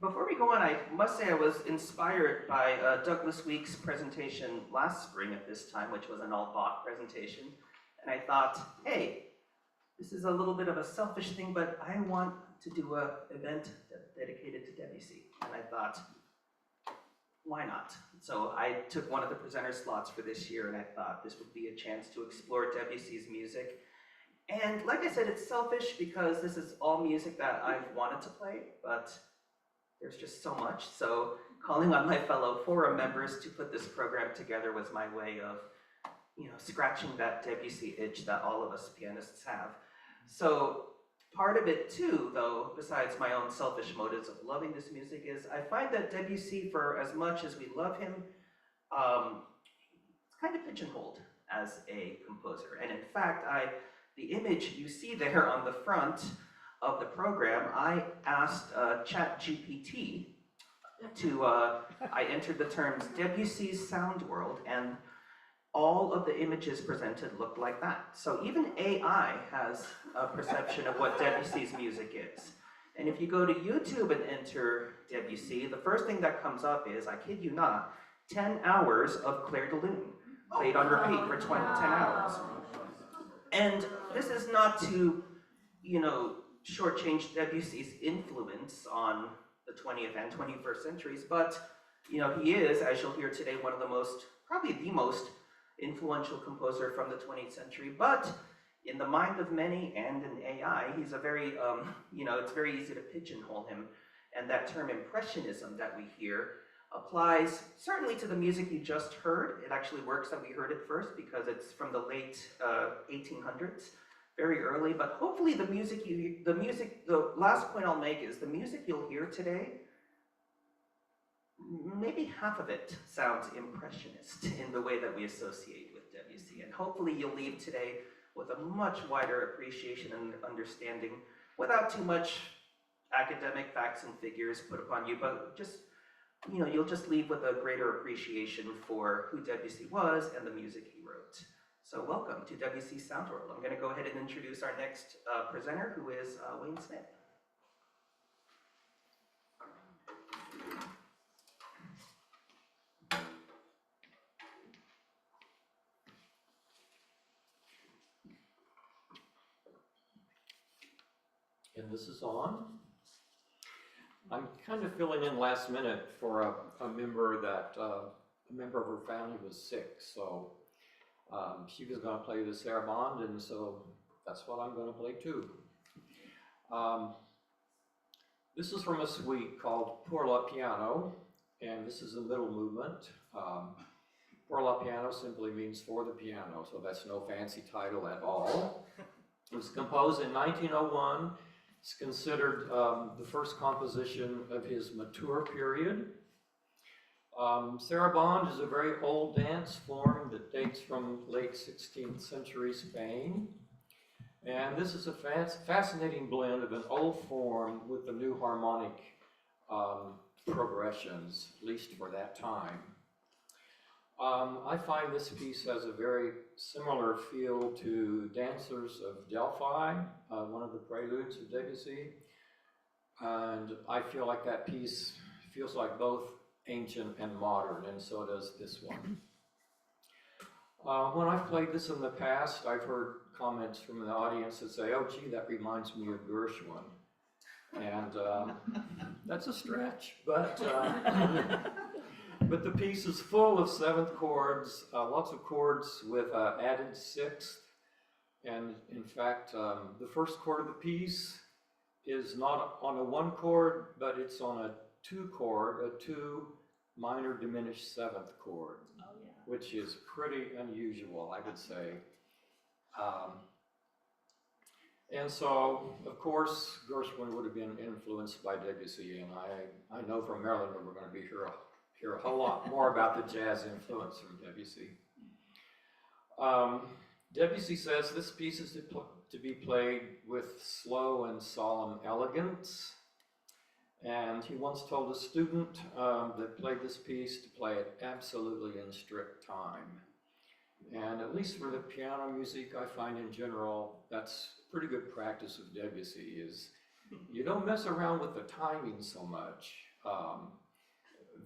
Before we go on, I must say I was inspired by Douglas Week's presentation last spring at this time, which was an all-Bach presentation. And I thought, hey, this is a little bit of a selfish thing, but I want to do an event dedicated to Debussy. And I thought, why not? So I took one of the presenter slots for this year, and I thought this would be a chance to explore Debussy's music. And like I said, it's selfish because this is all music that I've wanted to play, but there's just so much. So calling on my fellow forum members to put this program together was my way of, scratching that Debussy itch that all of us pianists have. So part of it too, though, besides my own selfish motives of loving this music, is I find that Debussy, for as much as we love him, it's kind of pigeonholed as a composer. And in fact, the image you see there on the front of the program, I asked ChatGPT to, I entered the terms Debussy's sound world, and all of the images presented looked like that. So even AI has a perception of what Debussy's music is. And if you go to YouTube and enter Debussy, the first thing that comes up is, I kid you not, 10 hours of Clair de Lune, played on repeat for 10 hours. And this is not to, shortchange Debussy's influence on the 20th and 21st centuries, but he is, as you'll hear today, one of the most, probably the most influential composer from the 20th century. But in the mind of many and in AI, he's a very, it's very easy to pigeonhole him. And that term impressionism that we hear applies certainly to the music you just heard. It actually works that we heard it first because it's from the late 1800s. Very early, but hopefully the last point I'll make is the music you'll hear today maybe half of it sounds impressionist in the way that we associate with Debussy. And hopefully you'll leave today with a much wider appreciation and understanding without too much academic facts and figures put upon you, but just, you'll just leave with a greater appreciation for who Debussy was and the music he wrote. So welcome to Debussy Sound World. I'm going to go ahead and introduce our next presenter, who is Wayne Smith. And this is on. I'm kind of filling in last minute for a member that a member of her family was sick, so she was going to play the sarabande, and so that's what I'm going to play too. This is from a suite called Pour la Piano, and this is a middle movement. Pour la Piano simply means for the piano, so that's no fancy title at all. It was composed in 1901. It's considered the first composition of his mature period. Sarabande is a very old dance form that dates from late 16th century Spain. And this is a fascinating blend of an old form with the new harmonic progressions, at least for that time. I find this piece has a very similar feel to Dancers of Delphi, one of the preludes of Debussy. And I feel like that piece feels like both ancient and modern, and so does this one. When I've played this in the past, I've heard comments from the audience that say, oh gee, that reminds me of Gershwin. And that's a stretch, but the piece is full of seventh chords, lots of chords with added sixth. And in fact, the first chord of the piece is not on a one chord, but it's on a two chord, a two minor diminished seventh chord, which is pretty unusual, I would say. And so, of course, Gershwin would have been influenced by Debussy, and I know from Maryland we're going to hear a whole lot more about the jazz influence from Debussy. Debussy says this piece is to be played with slow and solemn elegance, and he once told a student that played this piece to play it absolutely in strict time. And at least for the piano music, I find in general, that's pretty good practice of Debussy, is you don't mess around with the timing so much.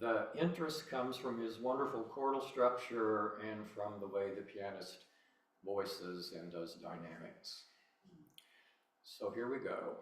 The interest comes from his wonderful chordal structure and from the way the pianist voices and does dynamics. So here we go.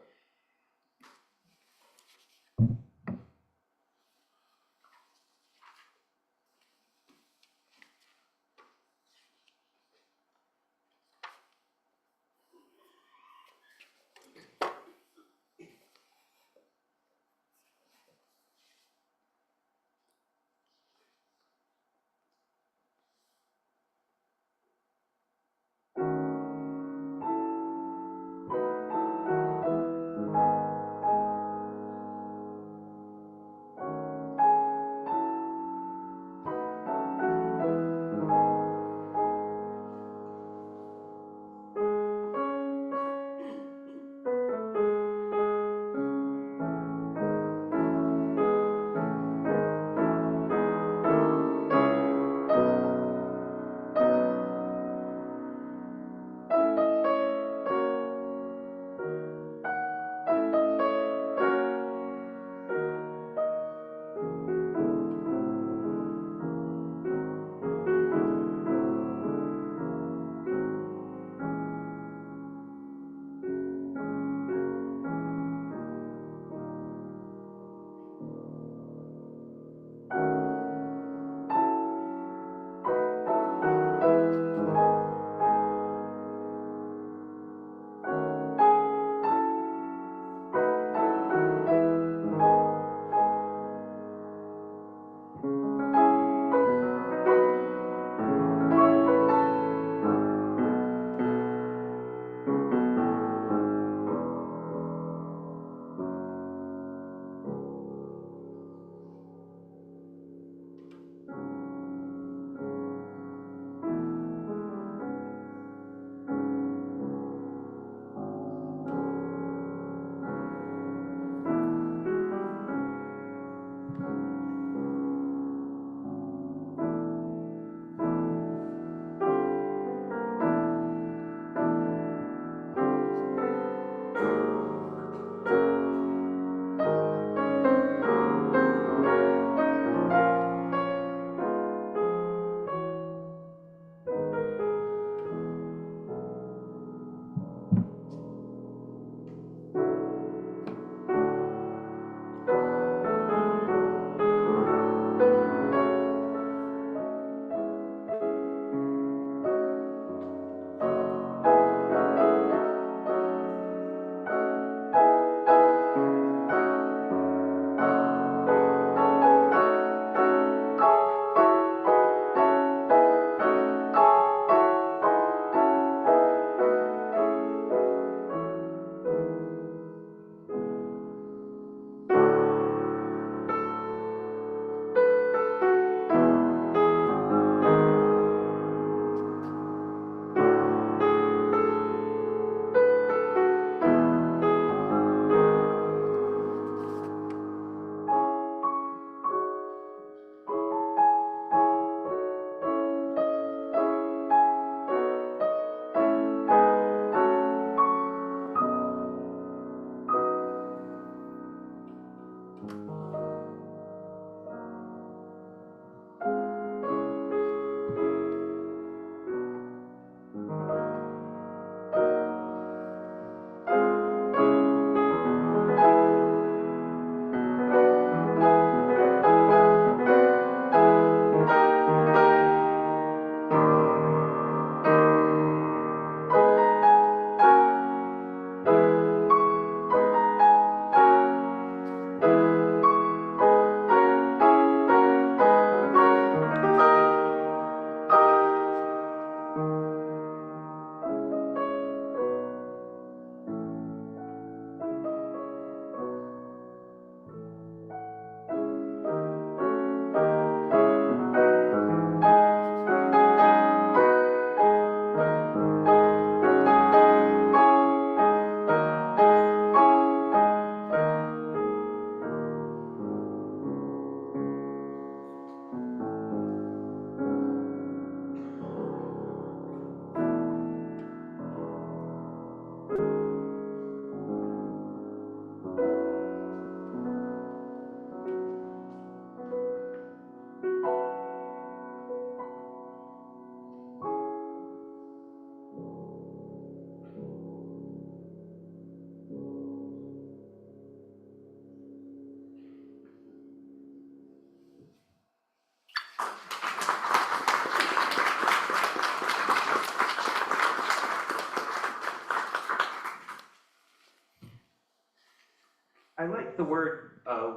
like the word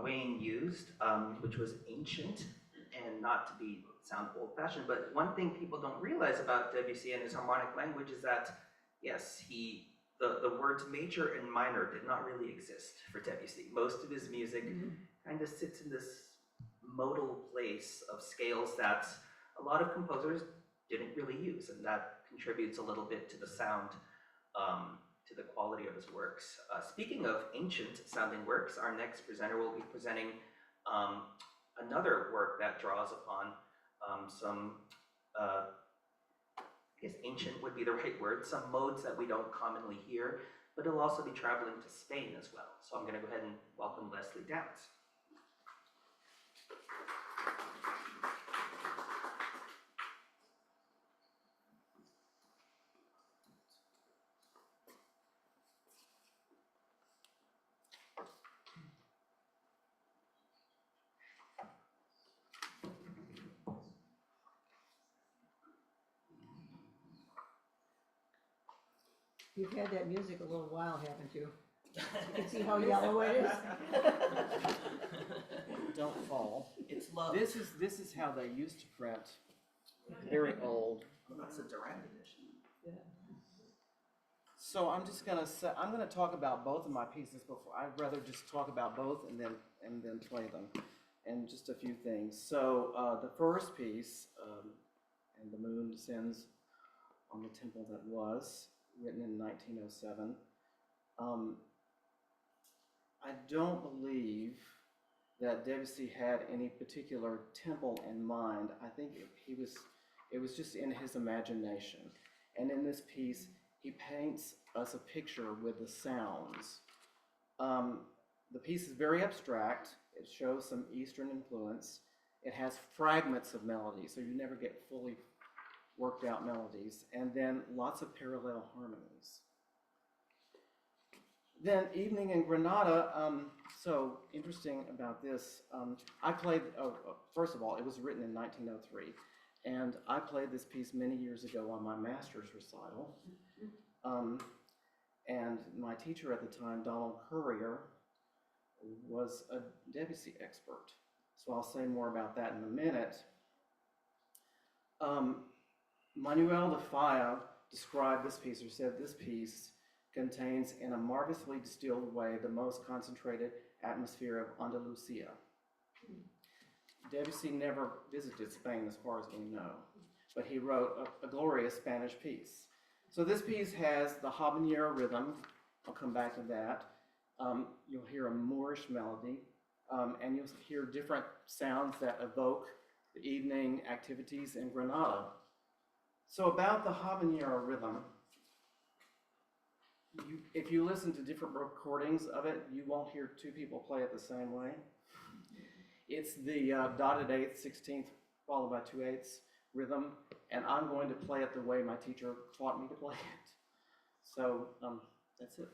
Wayne used, which was ancient, and not to be sound old-fashioned, but one thing people don't realize about Debussy and his harmonic language is that, yes, the words major and minor did not really exist for Debussy. Most of his music kind of sits in this modal place of scales that a lot of composers didn't really use, and that contributes a little bit to the sound, to the quality of his works. Speaking of ancient sounding works, our next presenter will be presenting another work that draws upon some, I guess ancient would be the right word, some modes that we don't commonly hear, but he'll also be traveling to Spain as well. So I'm gonna go ahead and welcome Leslie Downs. You've had that music a little while, haven't you? You can see how yellow it is. Don't fall. It's love. This is how they used to print. Very old. That's a Durand edition. So I'm just gonna say, I'm gonna talk about both of my pieces before. I'd rather just talk about both and then play them, and just a few things. So the first piece, and the moon descends on the temple that was, written in 1907. I don't believe that Debussy had any particular temple in mind. I think it was just in his imagination. And in this piece, he paints us a picture with the sounds. The piece is very abstract. It shows some Eastern influence. It has fragments of melody, so you never get fully worked out melodies, and then lots of parallel harmonies. Then Evening in Granada, so interesting about this, I played, first of all, it was written in 1903, and I played this piece many years ago on my master's recital, and my teacher at the time, Donald Currier, was a Debussy expert, so I'll say more about that in a minute. Manuel de Falla described this piece, or said this piece contains in a marvelously distilled way the most concentrated atmosphere of Andalusia. Debussy never visited Spain as far as we know, but he wrote a glorious Spanish piece. So this piece has the habanero rhythm. I'll come back to that. You'll hear a Moorish melody, and you'll hear different sounds that evoke the evening activities in Granada. So about the habanero rhythm, if you listen to different recordings of it, you won't hear two people play it the same way. It's the dotted eighth, 16th, followed by 2/8 rhythm, and I'm going to play it the way my teacher taught me to play it. So that's it.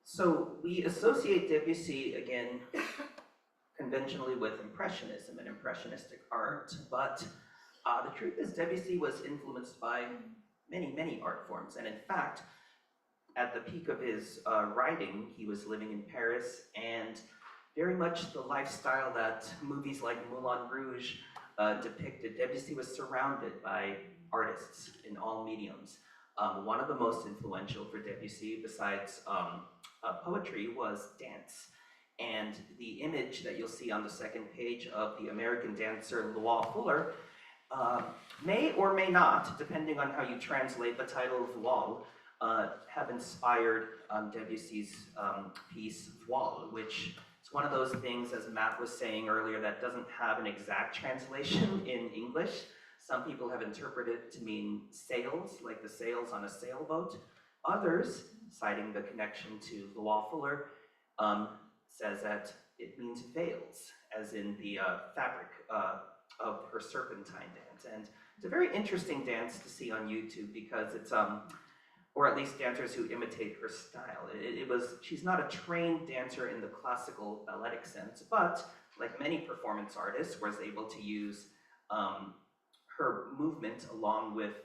So we associate Debussy, again, conventionally with Impressionism and Impressionistic art, but the truth is Debussy was influenced by many, many art forms. And in fact, at the peak of his writing, he was living in Paris, and very much the lifestyle that movies like Moulin Rouge depicted. Debussy was surrounded by artists in all mediums. One of the most influential for Debussy, besides poetry, was dance. And the image that you'll see on the second page of the American dancer Lois Fuller may or may not, depending on how you translate the title of Voile, have inspired Debussy's piece Voile, which is one of those things, as Matt was saying earlier, that doesn't have an exact translation in English. Some people have interpreted it to mean sails, like the sails on a sailboat. Others, citing the connection to Lois Fuller, says that it means veils, as in the fabric of her serpentine dance. And it's a very interesting dance to see on YouTube because it's, or at least dancers who imitate her style. She's not a trained dancer in the classical balletic sense, but like many performance artists, was able to use her movement along with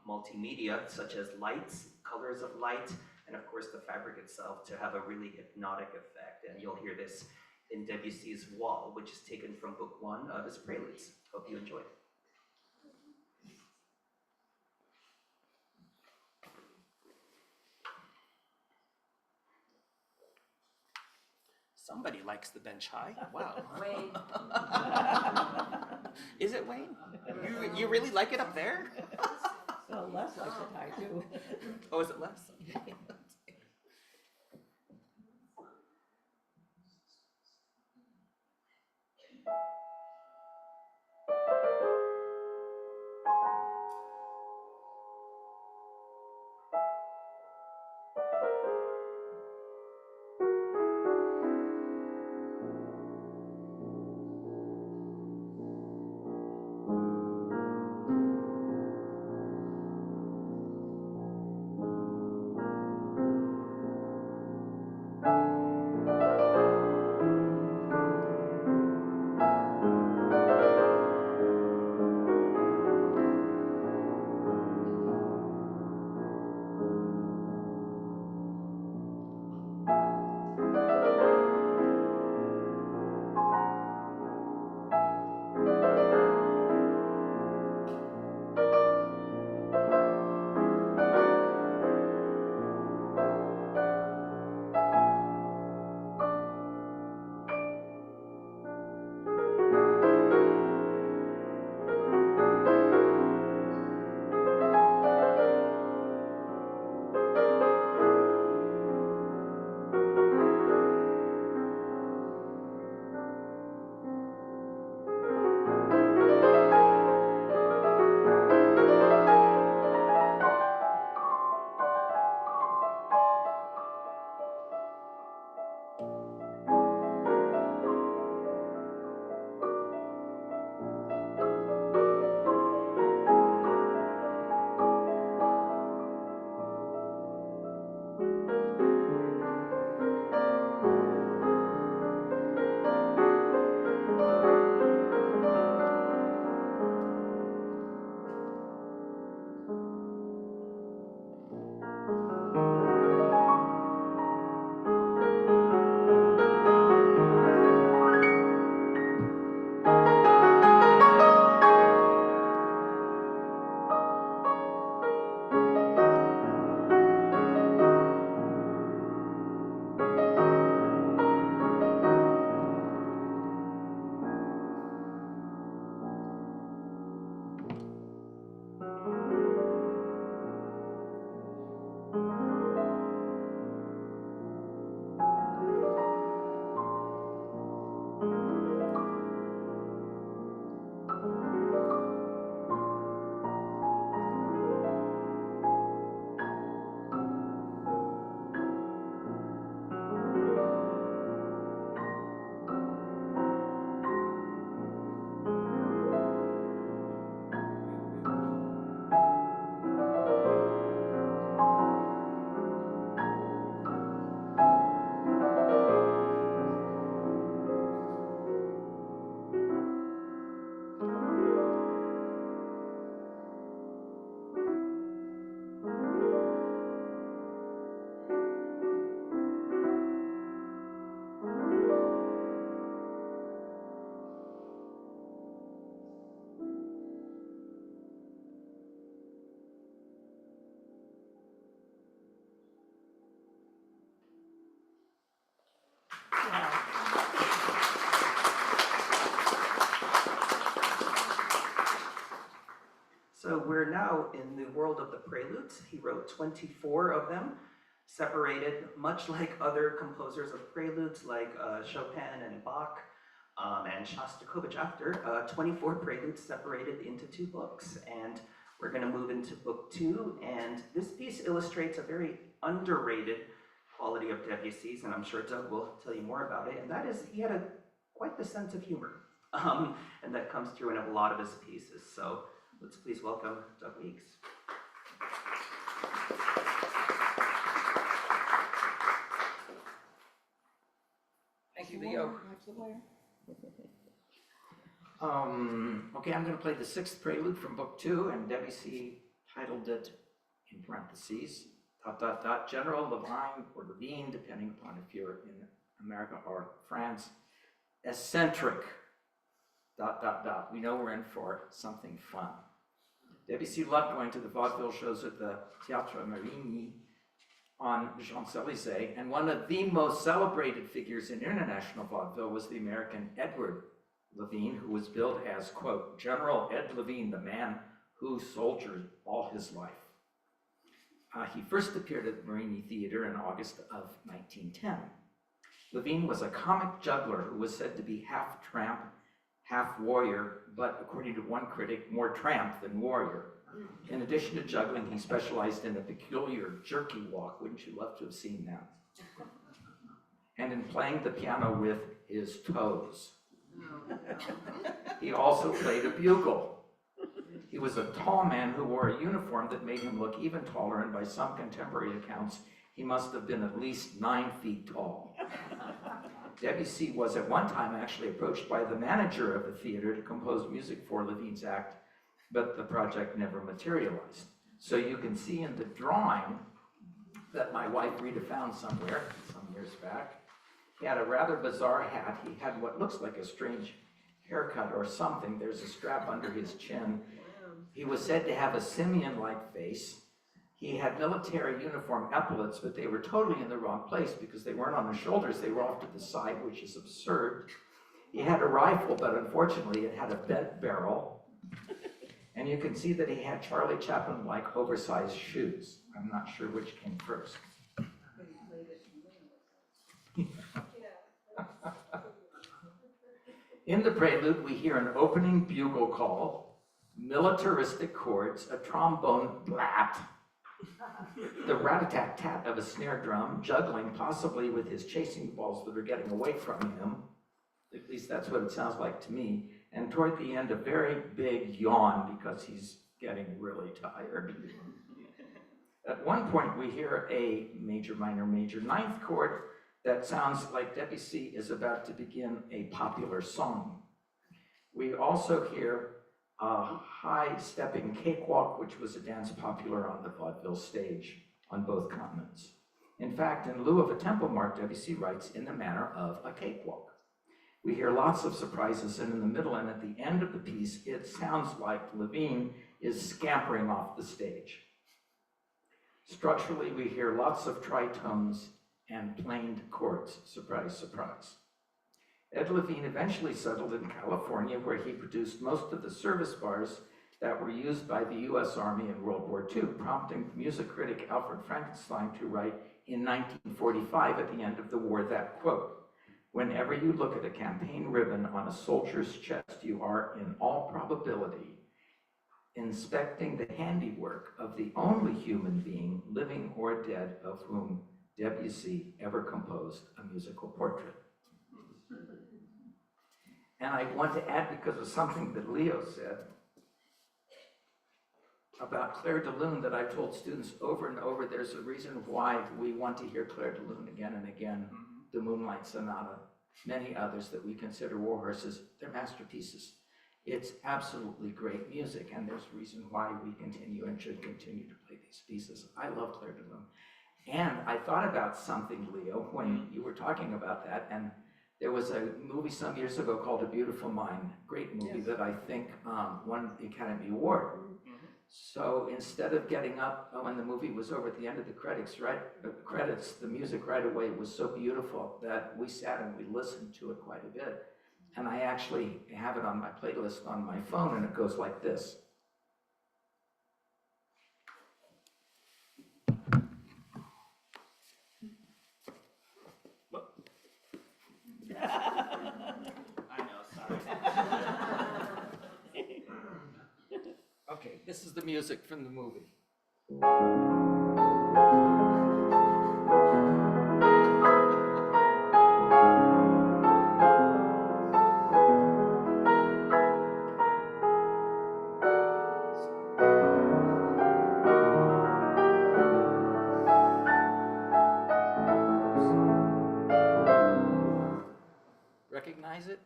multimedia, such as lights, colors of light, and of course the fabric itself to have a really hypnotic effect. And you'll hear this in Debussy's Wall, which is taken from book 1 of his Preludes. Hope you enjoy it. Somebody likes the bench high. Wow. Wayne. Is it Wayne? You really like it up there? Well, Les likes it high too. Oh, is it less? now in the world of the preludes. He wrote 24 of them, separated, much like other composers of preludes like Chopin and Bach and Shostakovich after, 24 preludes separated into 2 books. And we're going to move into book 2, and this piece illustrates a very underrated quality of Debussy's, and I'm sure Doug will tell you more about it, and that is he had quite the sense of humor, and that comes through in a lot of his pieces. So let's please welcome Doug Weeks. Thank you, Leo. Okay, I'm going to play the 6th prelude from Book 2, and Debussy titled it, in parentheses, ... General Levine or Levine, depending upon if you're in America or France, eccentric, ... We know we're in for something fun. Debussy loved going to the vaudeville shows at the Théâtre Marigny on Champs-Élysées, and one of the most celebrated figures in international vaudeville was the American Edward Levine, who was billed as, quote, General Ed Levine, the man who soldiered all his life. He first appeared at the Marigny Theater in August of 1910. Levine was a comic juggler who was said to be half tramp, half warrior, but according to one critic, more tramp than warrior. In addition to juggling, he specialized in a peculiar jerky walk. Wouldn't you love to have seen that? And in playing the piano with his toes. He also played a bugle. He was a tall man who wore a uniform that made him look even taller, and by some contemporary accounts, he must have been at least 9 feet tall. Debussy was at one time actually approached by the manager of the theater to compose music for Levine's act, but the project never materialized. So you can see in the drawing that my wife Rita found somewhere some years back, he had a rather bizarre hat. He had what looks like a strange haircut or something. There's a strap under his chin. He was said to have a simian-like face. He had military uniform epaulets, but they were totally in the wrong place because they weren't on the shoulders, they were off to the side, which is absurd. He had a rifle, but unfortunately it had a bent barrel. And you can see that he had Charlie Chaplin-like oversized shoes. I'm not sure which came first. In the prelude, we hear an opening bugle call, militaristic chords, a trombone blat, the rat-a-tat-tat of a snare drum, juggling, possibly with his chasing balls that are getting away from him. At least that's what it sounds like to me. And toward the end, a very big yawn because he's getting really tired. At one point, we hear a major, minor, major 9th chord that sounds like Debussy is about to begin a popular song. We also hear a high-stepping cakewalk, which was a dance popular on the vaudeville stage on both continents. In fact, in lieu of a tempo mark, Debussy writes in the manner of a cakewalk. We hear lots of surprises, and in the middle and at the end of the piece, it sounds like Levine is scampering off the stage. Structurally, we hear lots of tritones and planed chords. Surprise, surprise. Ed Levine eventually settled in California, where he produced most of the service bars that were used by the U.S. Army in World War II, prompting music critic Alfred Frankenstein to write in 1945 at the end of the war that quote, "Whenever you look at a campaign ribbon on a soldier's chest, you are, in all probability, inspecting the handiwork of the only human being, living or dead, of whom Debussy ever composed a musical portrait." And I want to add, because of something that Leo said about Clair de Lune that I've told students over and over, there's a reason why we want to hear Clair de Lune again and again, the Moonlight Sonata, many others that we consider war horses, they're masterpieces. It's absolutely great music, and there's a reason why we continue and should continue to play these pieces. I love Clair de Lune. And I thought about something, Leo, when you were talking about that, and there was a movie some years ago called A Beautiful Mind, great movie that I think won the Academy Award. So instead of getting up when the movie was over at the end of the credits, the music right away was so beautiful that we sat and we listened to it quite a bit. And I actually have it on my playlist on my phone, and it goes like this. This is the music from the movie. Recognize it?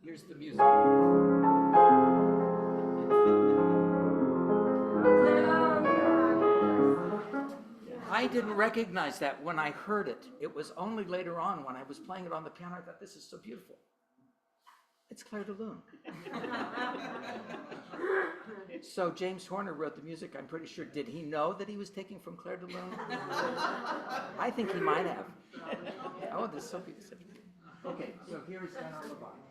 Here's the music. I didn't recognize that when I heard it. It was only later on when I was playing it on the piano, I thought, this is so beautiful. It's Claire de Lune. So James Horner wrote the music, I'm pretty sure. Did he know that he was taking from Claire de Lune? I think he might have. Oh, this is so beautiful. Okay, so here is Anna Levine.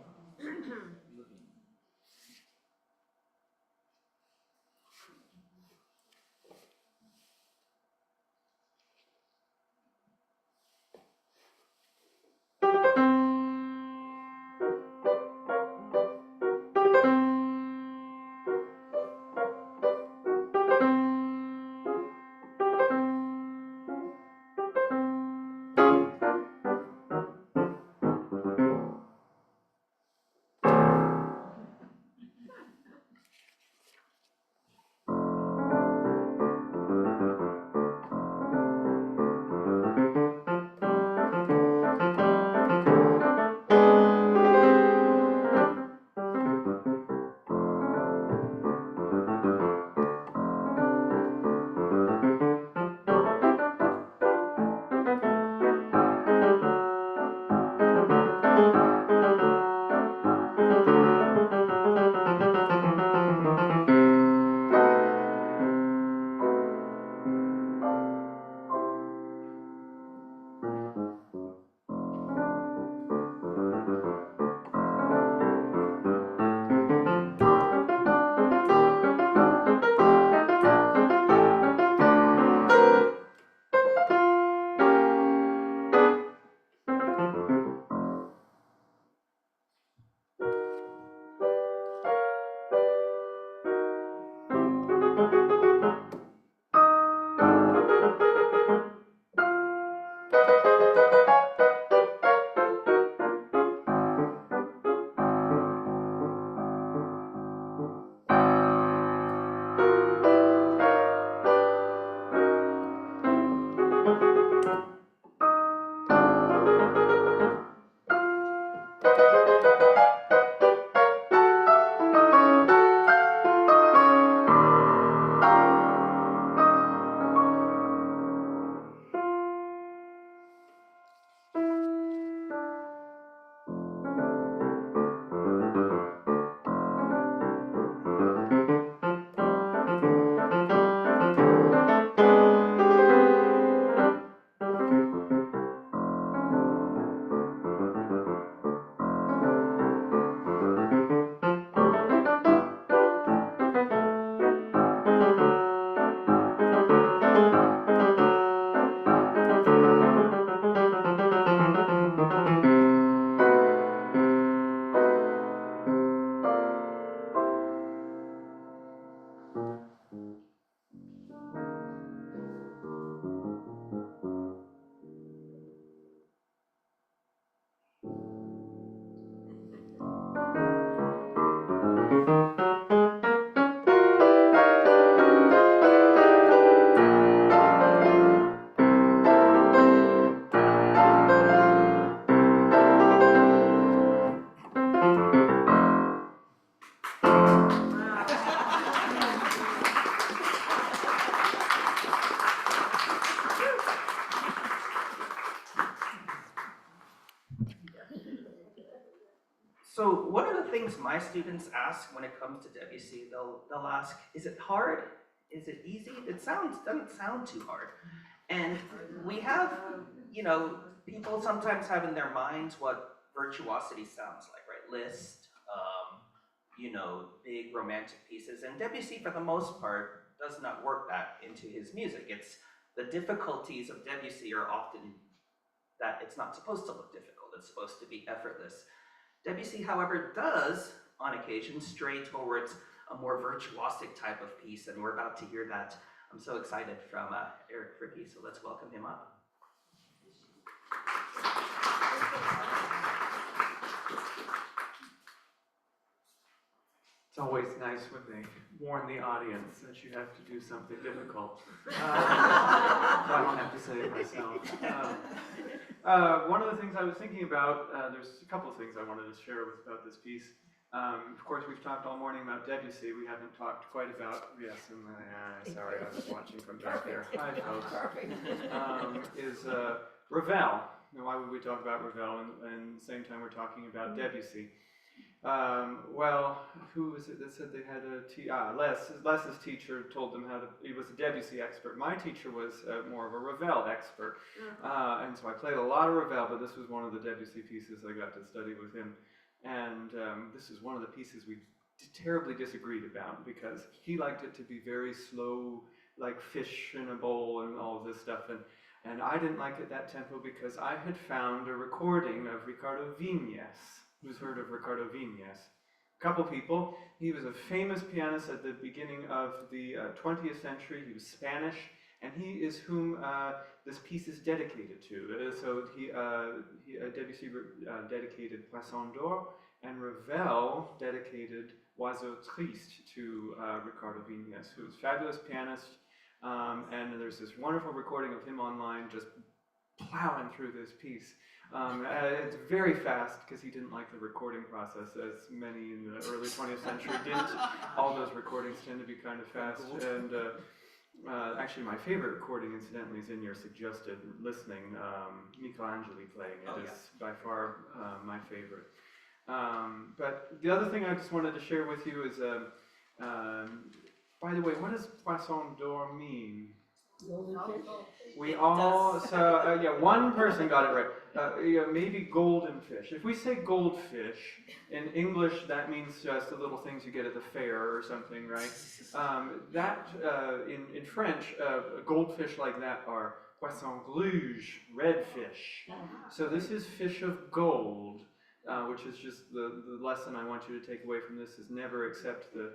So one of the things my students ask when it comes to Debussy, they'll ask, is it hard? Is it easy? Doesn't sound too hard. And we have, people sometimes have in their minds what virtuosity sounds like, right? Liszt, big romantic pieces. And Debussy, for the most part, does not work that into his music. It's the difficulties of Debussy are often that it's not supposed to look difficult. It's supposed to be effortless. Debussy, however, does, on occasion, stray towards a more virtuosic type of piece, and we're about to hear that. I'm so excited from Eric Fricke, so let's welcome him up. It's always nice when they warn the audience that you have to do something difficult. So I don't have to say it myself. One of the things I was thinking about, there's a couple of things I wanted to share about this piece. Of course, we've talked all morning about Debussy. We haven't talked quite about, yes, and sorry, I was watching from back there. Hi, folks. Is Ravel. Now, why would we talk about Ravel and at the same time we're talking about Debussy? Well, who was it that said they had Les's teacher told them he was a Debussy expert. My teacher was more of a Ravel expert. And so I played a lot of Ravel, but this was one of the Debussy pieces I got to study with him. And this is one of the pieces we terribly disagreed about because he liked it to be very slow, like fish in a bowl and all of this stuff. And I didn't like it that tempo because I had found a recording of Ricardo Vignes. Who's heard of Ricardo Vignes? A couple people. He was a famous pianist at the beginning of the 20th century. He was Spanish, and he is whom this piece is dedicated to. So Debussy dedicated Poisson d'Or, and Ravel dedicated Oiseau Triste to Ricardo Vignes, who was a fabulous pianist. And there's this wonderful recording of him online just plowing through this piece. It's very fast because he didn't like the recording process, as many in the early 20th century didn't. All those recordings tend to be kind of fast. And actually, my favorite recording, incidentally, is in your suggested listening. Michelangelo playing it is by far my favorite. But the other thing I just wanted to share with you is, by the way, what does Poisson d'Or mean? Golden fish? We all, so yeah, one person got it right. Yeah, maybe golden fish. If we say goldfish, in English that means just the little things you get at the fair or something, right? In French, a goldfish like that are poisson rouge, red fish. So this is fish of gold, which is just the lesson I want you to take away from this is never accept the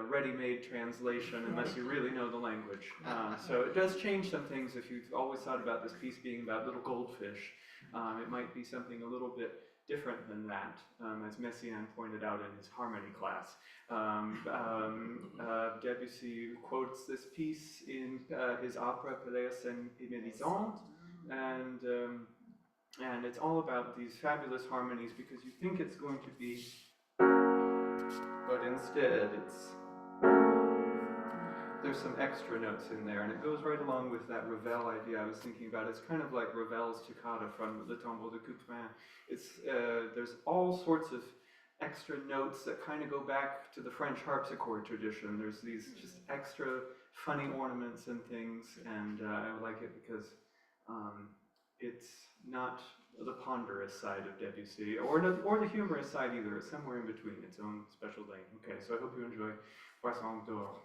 ready-made translation unless you really know the language. So it does change some things if you've always thought about this piece being about little goldfish. It might be something a little bit different than that, as Messiaen pointed out in his harmony class. Debussy quotes this piece in his opera Pelléas et Mélisande, and it's all about these fabulous harmonies because you think it's going to be, but instead there's some extra notes in there, and it goes right along with that Ravel idea I was thinking about. It's kind of like Ravel's toccata from Le Tombeau de Couperin. There's all sorts of extra notes that kind of go back to the French harpsichord tradition. There's these just extra funny ornaments and things, and I like it because it's not the ponderous side of Debussy, or the humorous side either. It's somewhere in between, its own special lane. Okay, so I hope you enjoy Poisson d'Or.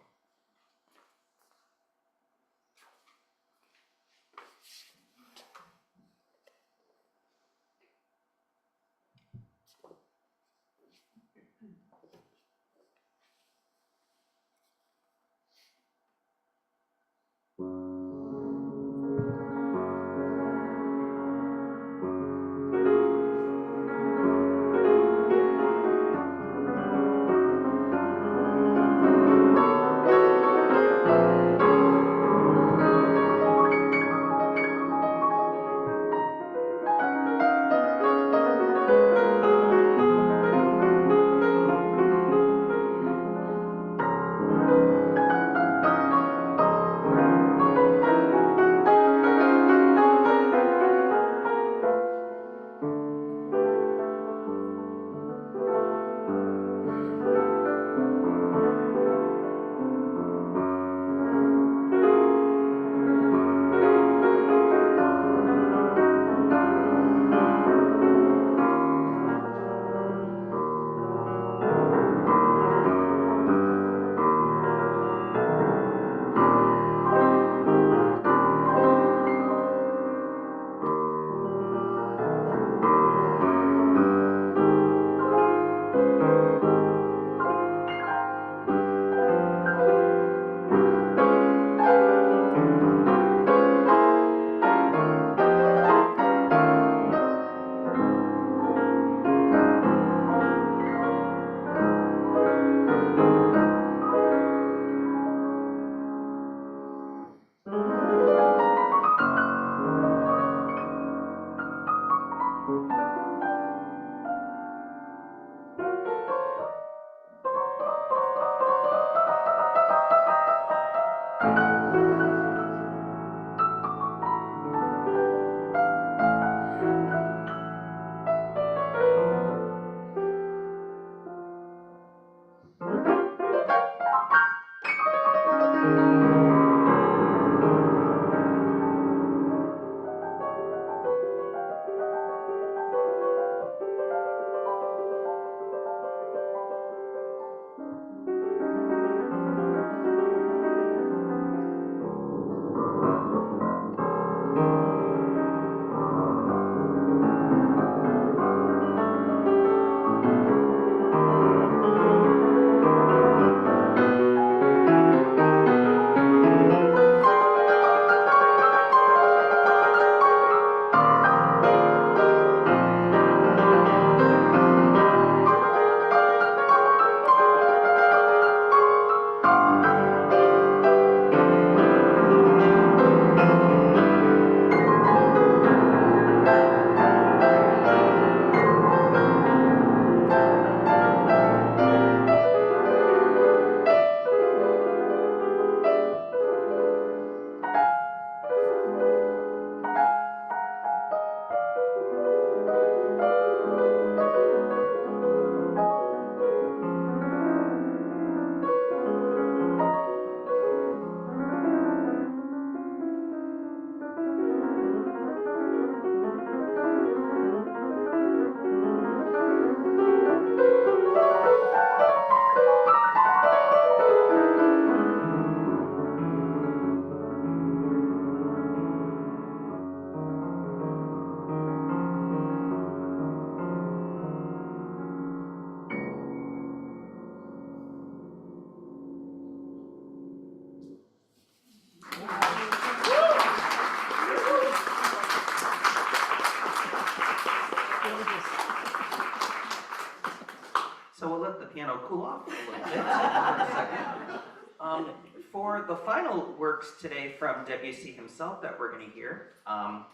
to cool off a little bit for a second. For the final works today from Debussy himself that we're going to hear, I'm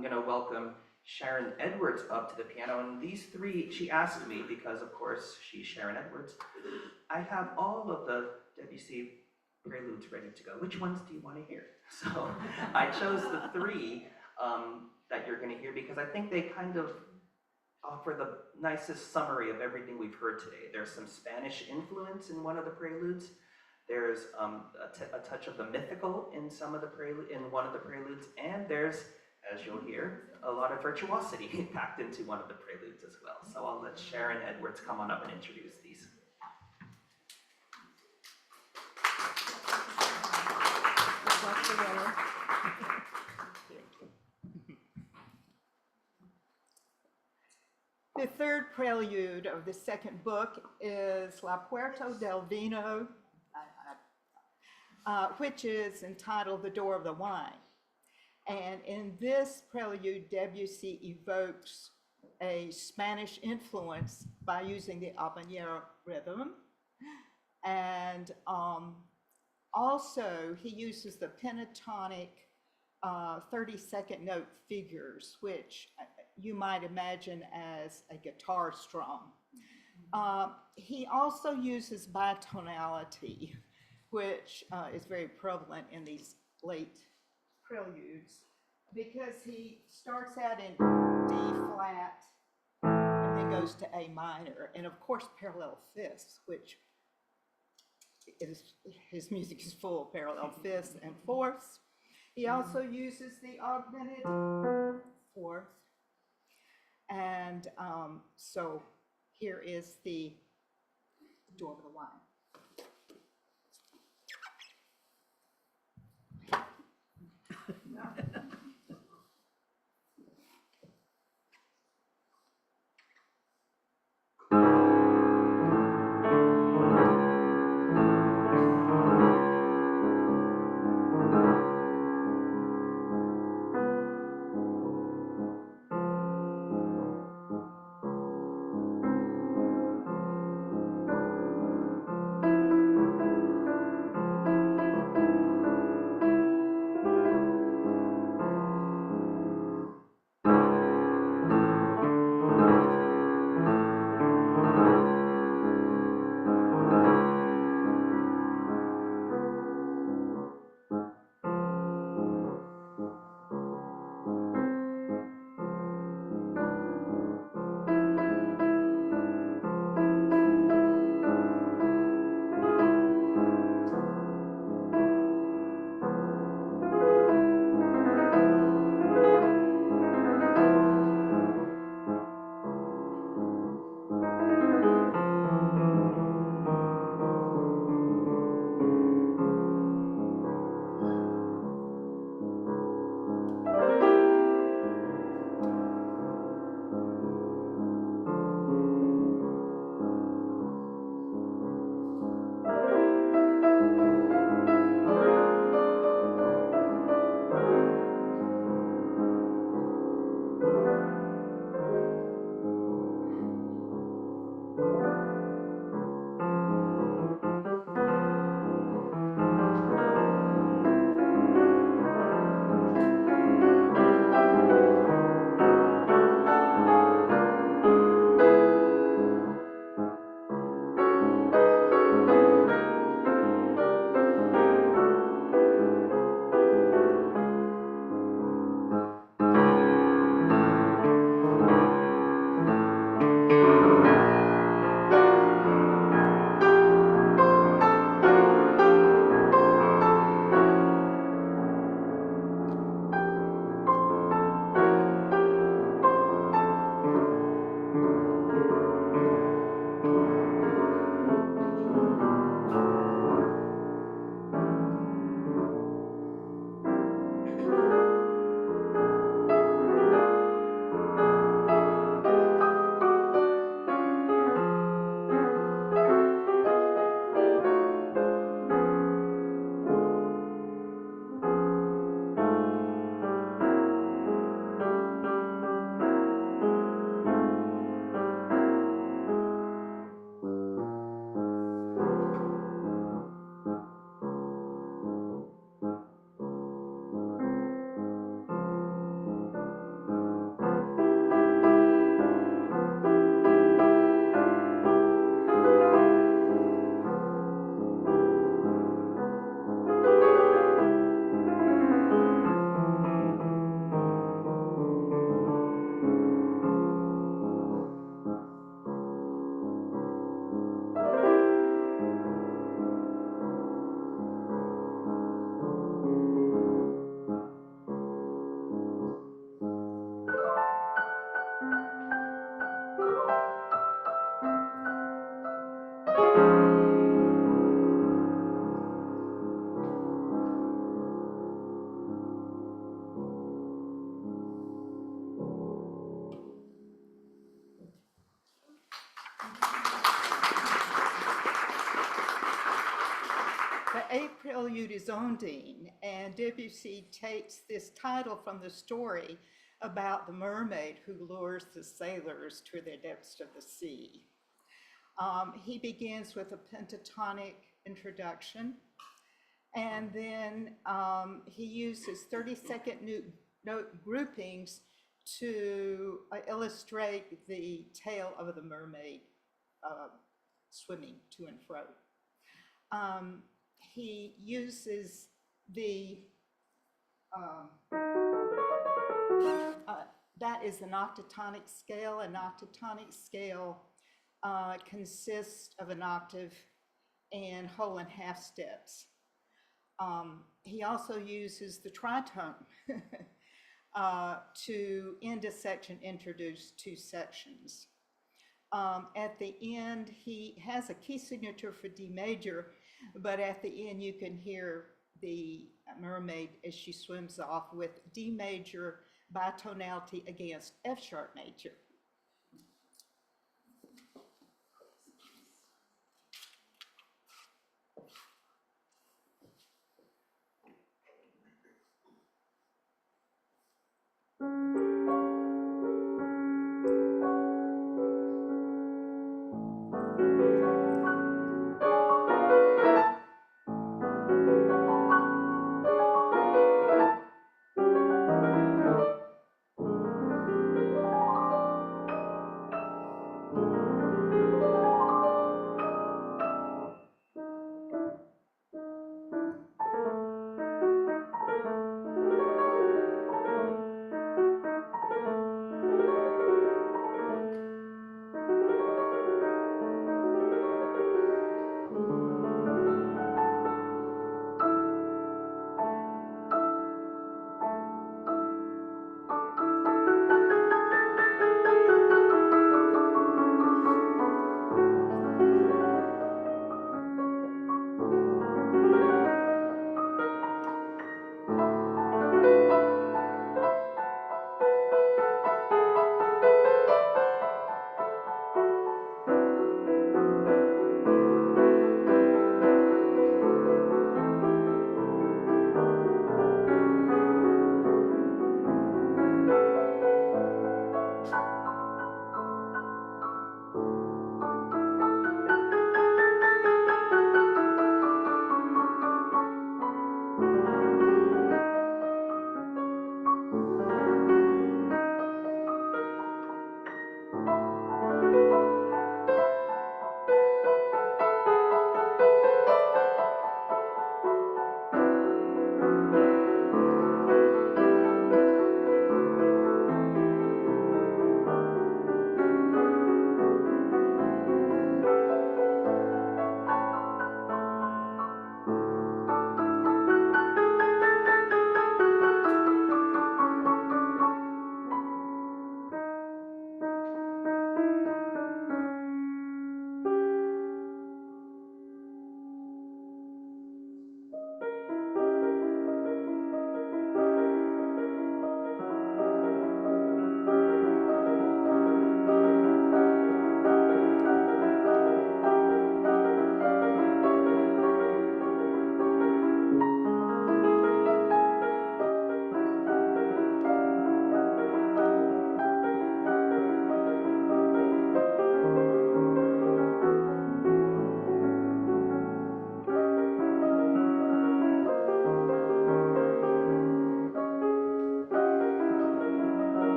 going to welcome Sharon Edwards up to the piano. And these three, she asked me, because of course she's Sharon Edwards, I have all of the Debussy preludes ready to go. Which ones do you want to hear? So I chose the three that you're going to hear because I think they kind of offer the nicest summary of everything we've heard today. There's some Spanish influence in one of the preludes. There's a touch of the mythical in one of the preludes, and there's, as you'll hear, a lot of virtuosity packed into one of the preludes as well. So I'll let Sharon Edwards come on up and introduce these. The third prelude of the second book is La Puerta del Vino, which is entitled The Door of the Wine. And in this prelude, Debussy evokes a Spanish influence by using the habanero rhythm. And also, he uses the pentatonic 32nd note figures, which you might imagine as a guitar strum. He also uses bitonality, which is very prevalent in these late preludes, because he starts out in D flat and then goes to A minor, and of course parallel fifths, which his music is full of parallel fifths and fourths. He also uses the augmented fourth, and so here is the Door of the Wine. A Prelude is Undine, and Debussy takes this title from the story about the mermaid who lures the sailors to the depths of the sea. He begins with a pentatonic introduction, and then he uses 30-second note groupings to illustrate the tale of the mermaid swimming to and fro. He uses the, that is an octatonic scale. An octatonic scale consists of an octave and whole and half steps. He also uses the tritone to end a section, introduce two sections. At the end, he has a key signature for D major, but at the end you can hear the mermaid as she swims off with D major bitonality against F sharp major.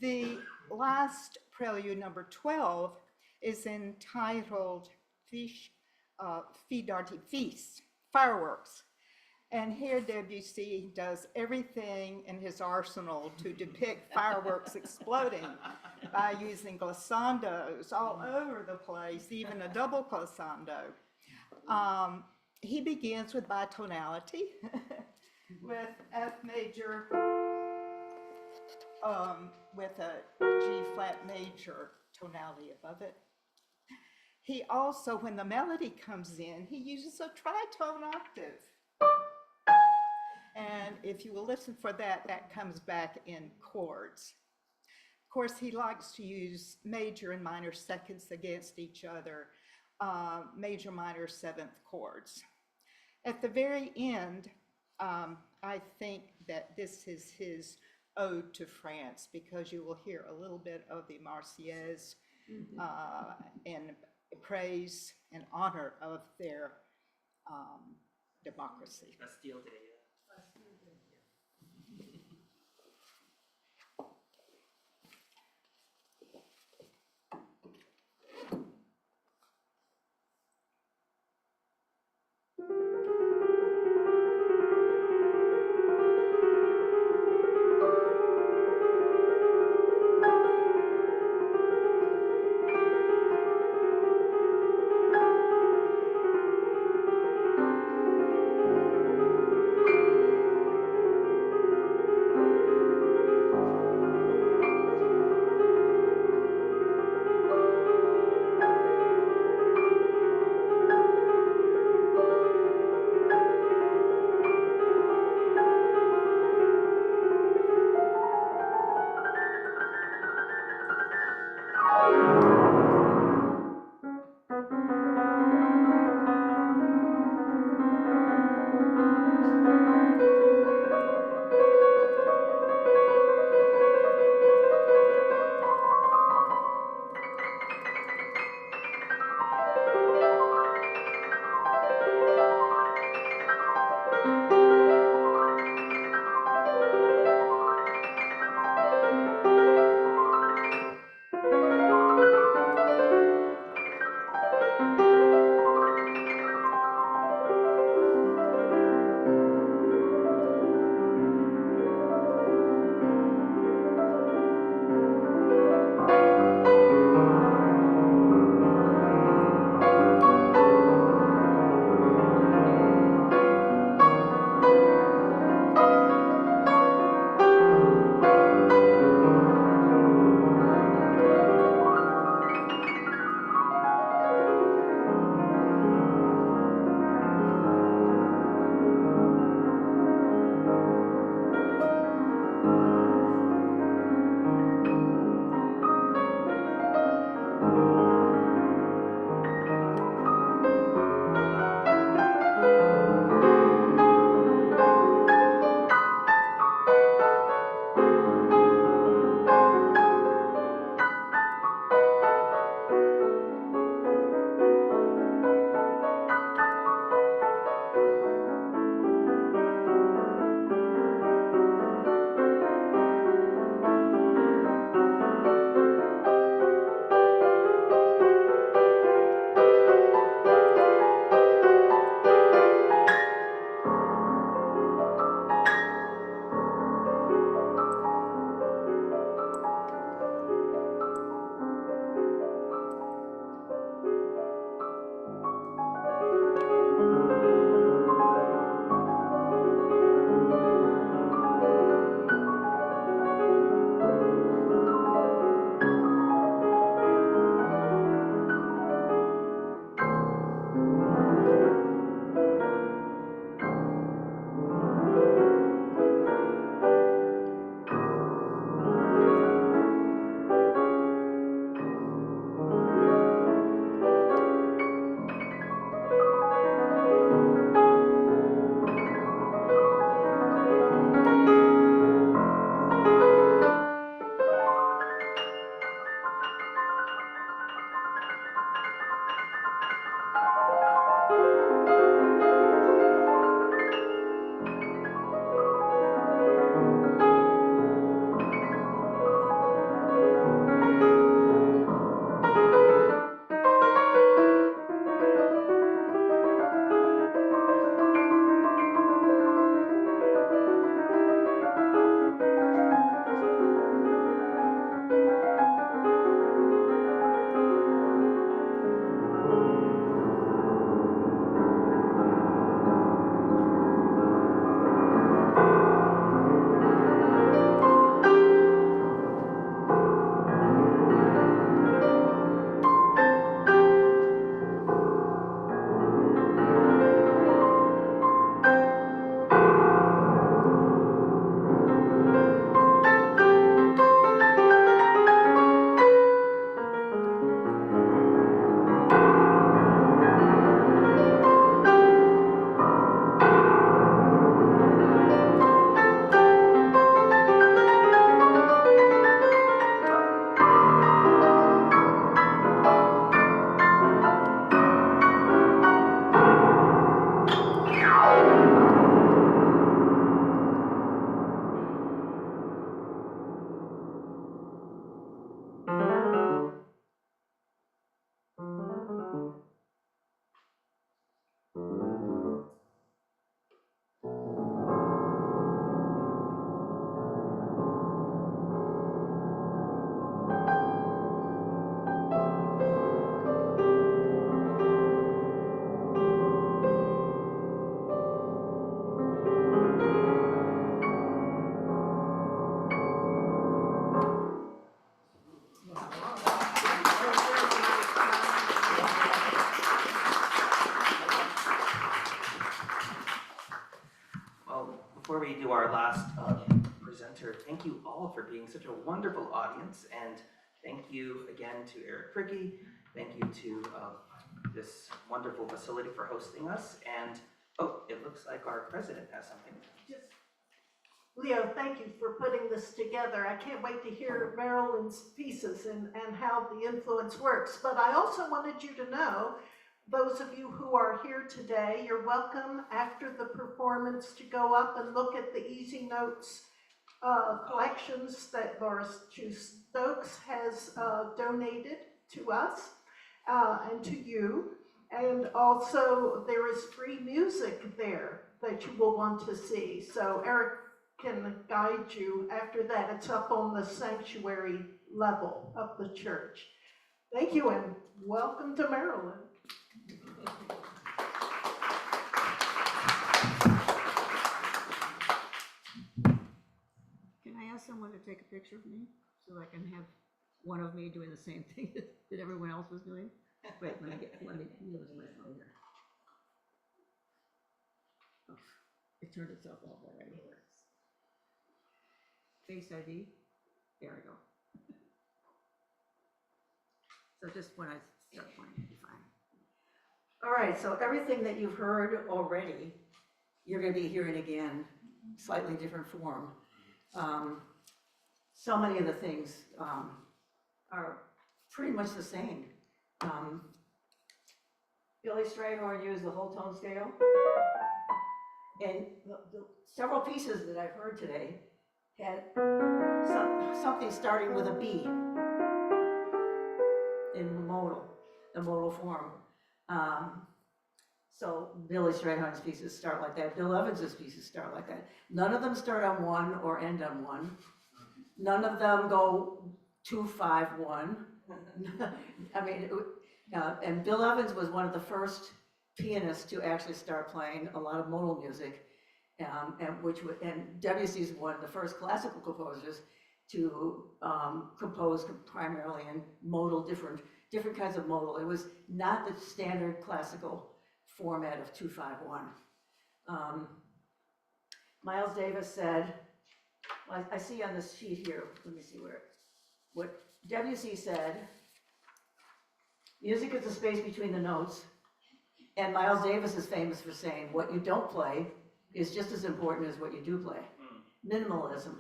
The last prelude, number 12, is entitled Fille d'Artifice, Fireworks. And here Debussy does everything in his arsenal to depict fireworks exploding by using glissandos all over the place, even a double glissando. He begins with bitonality, with F major, with a G flat major tonality above it. He also, when the melody comes in, he uses a tritone octave. And if you will listen for that, that comes back in chords. Of course, he likes to use major and minor seconds against each other, major, minor, seventh chords. At the very end, I think that this is his ode to France, because you will hear a little bit of the Marseillaise in praise and honor of their democracy. Bastille Day. our last presenter, thank you all for being such a wonderful audience, and thank you again to Eric Pricky. Thank you to this wonderful facility for hosting us, and oh, it looks like our president has something. Leo, thank you for putting this together. I can't wait to hear Marilyn's pieces and how the influence works. But I also wanted you to know, those of you who are here today, you're welcome after the performance to go up and look at the Easy Notes collections that Doris Chu Stokes has donated to us and to you. And also there is free music there that you will want to see. So Eric can guide you after that. It's up on the sanctuary level of the church. Thank you and welcome to Maryland. Can I ask someone to take a picture of me so I can have one of me doing the same thing that everyone else was doing? Wait, let me lose my phone here. Oh, it turned itself off already. Face ID, there we go. So just when I start playing, it'll be fine. All right, so everything that you've heard already, you're gonna be hearing again, slightly different form. So many of the things are pretty much the same. Billy Strayhorn used the whole tone scale. And the several pieces that I've heard today had something starting with a B in the modal form. So Billy Strayhorn's pieces start like that. Bill Evans's pieces start like that. None of them start on 1 or end on 1. None of them go 2, 5, 1. I mean, and Bill Evans was one of the first pianists to actually start playing a lot of modal music, and Debussy's one of the first classical composers to compose primarily in modal, different kinds of modal. It was not the standard classical format of 2-5-1. Miles Davis said, well, I see on this sheet here, let me see what Debussy said, music is the space between the notes, and Miles Davis is famous for saying, what you don't play is just as important as what you do play. Minimalism.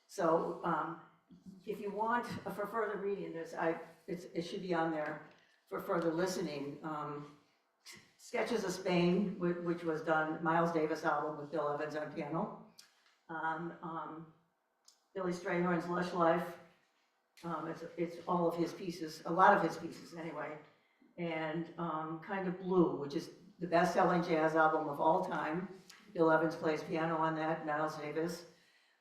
So if you want, for further reading this, it should be on there for further listening. Sketches of Spain, which was done, Miles Davis album with Bill Evans on piano. Billy Strayhorn's Lush Life, it's all of his pieces, a lot of his pieces anyway. And Kind of Blue, which is the best-selling jazz album of all time. Bill Evans plays piano on that, Miles Davis.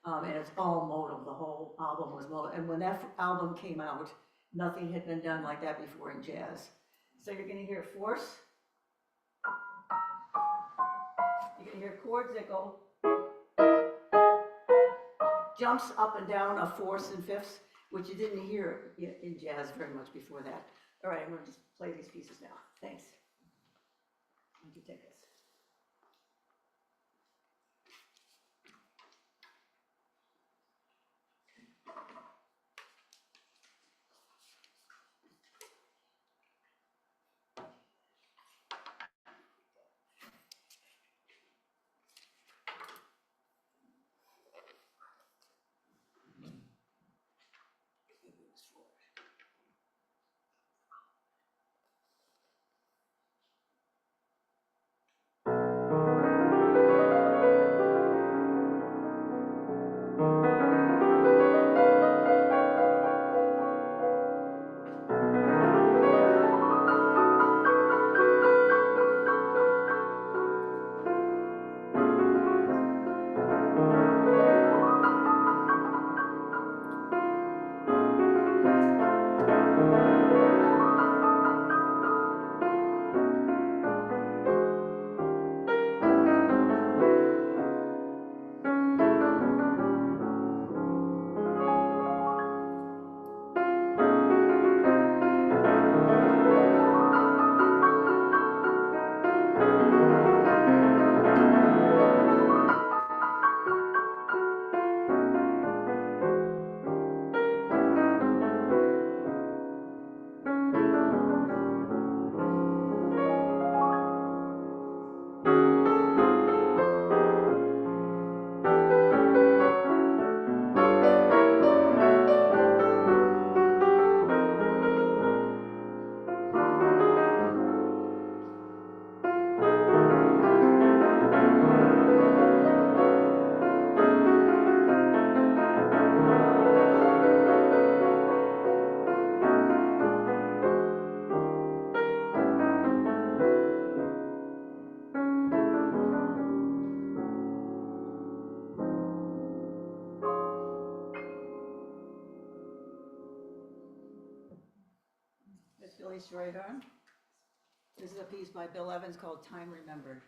And it's all modal, the whole album was modal. And when that album came out, nothing had been done like that before in jazz. So you're gonna hear force. You're gonna hear chords that go, jumps up and down of fourths and fifths, which you didn't hear in jazz very much before that. All right, I'm gonna just play these pieces now. Thanks. Why don't you take this? Strayhorn. This is a piece by Bill Evans called Time Remembered.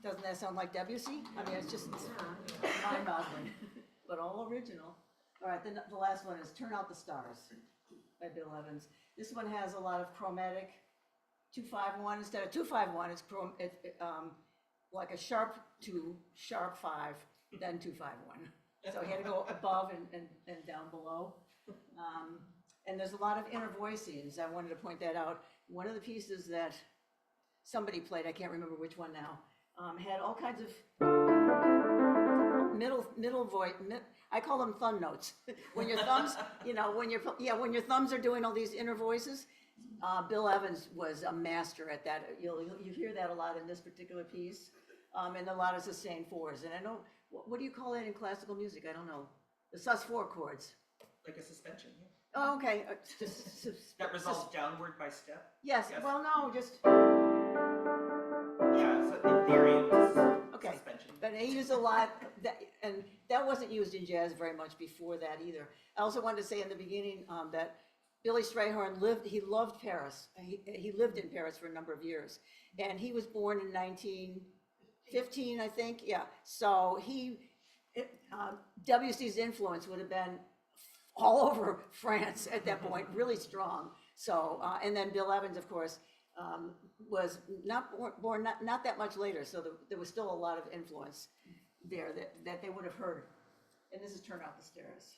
Doesn't that sound like Debussy? I mean, it's just mind-boggling, but all original. All right, then the last one is Turn Out the Stars by Bill Evans. This one has a lot of chromatic 2-5-1 instead of 2-5-1. It's like a sharp 2, sharp 5, then 2-5-1. So he had to go above and down below. And there's a lot of inner voicings. I wanted to point that out. One of the pieces that somebody played, I can't remember which one now, had all kinds of middle voice. I call them thumb notes. When your thumbs, when your thumbs are doing all these inner voices. Bill Evans was a master at that. You hear that a lot in this particular piece, and a lot of sustained fours. And I know, what do you call that in classical music? I don't know. The sus4 chords. Like a suspension, yeah. Oh, okay. That resolves downward by step? Yes, well, no, just. Yeah, so in theory, it's okay. Suspension. But he used a lot, and that wasn't used in jazz very much before that either. I also wanted to say in the beginning that Billy Strayhorn loved Paris. He lived in Paris for a number of years. And he was born in 1915, I think, yeah. So Debussy's influence would have been all over France at that point, really strong. So, and then Bill Evans, of course, was not born not that much later, so there was still a lot of influence there that they would have heard. And this is Turn Out the Stairs.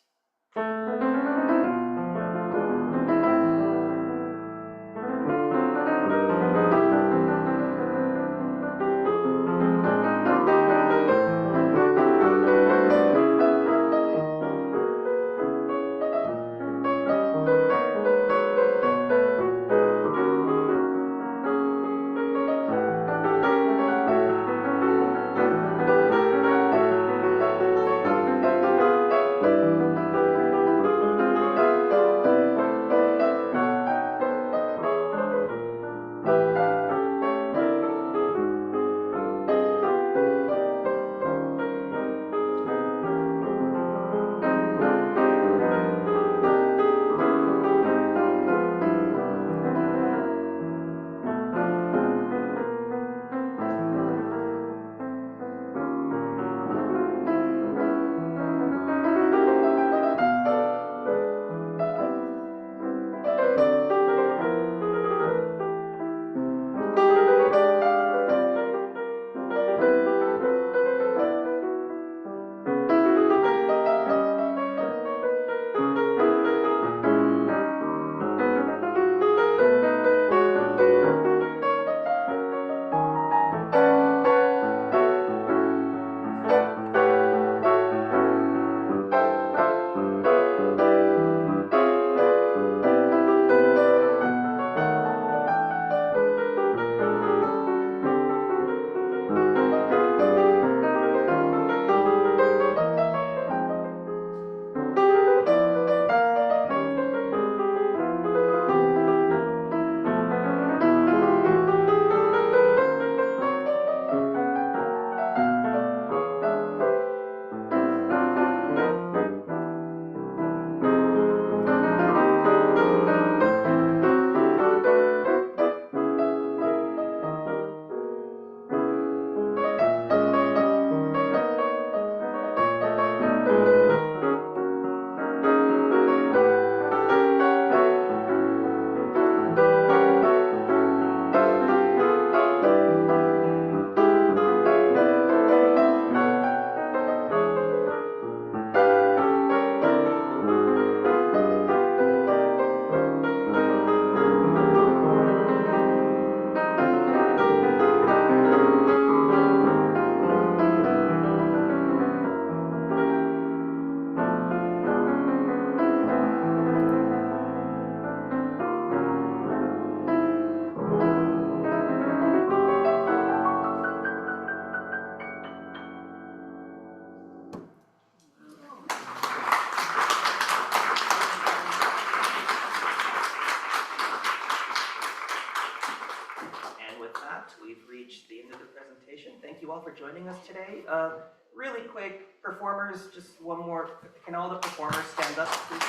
Okay, really quick, performers, just one more, can all the performers stand up, please?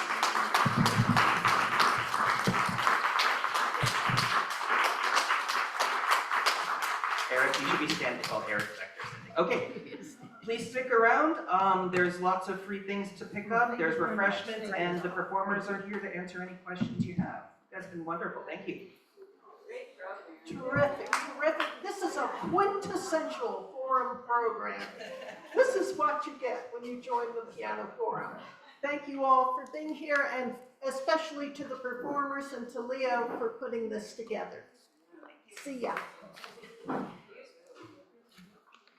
Eric, you should be standing, called Eric Vector. Okay, please stick around. There's lots of free things to pick up. There's refreshments, and the performers are here to answer any questions you have. That's been wonderful. Thank you. Terrific, terrific. This is a quintessential forum program. This is what you get when you join the Piano Forum. Thank you all for being here, and especially to the performers and to Leo for putting this together. See ya.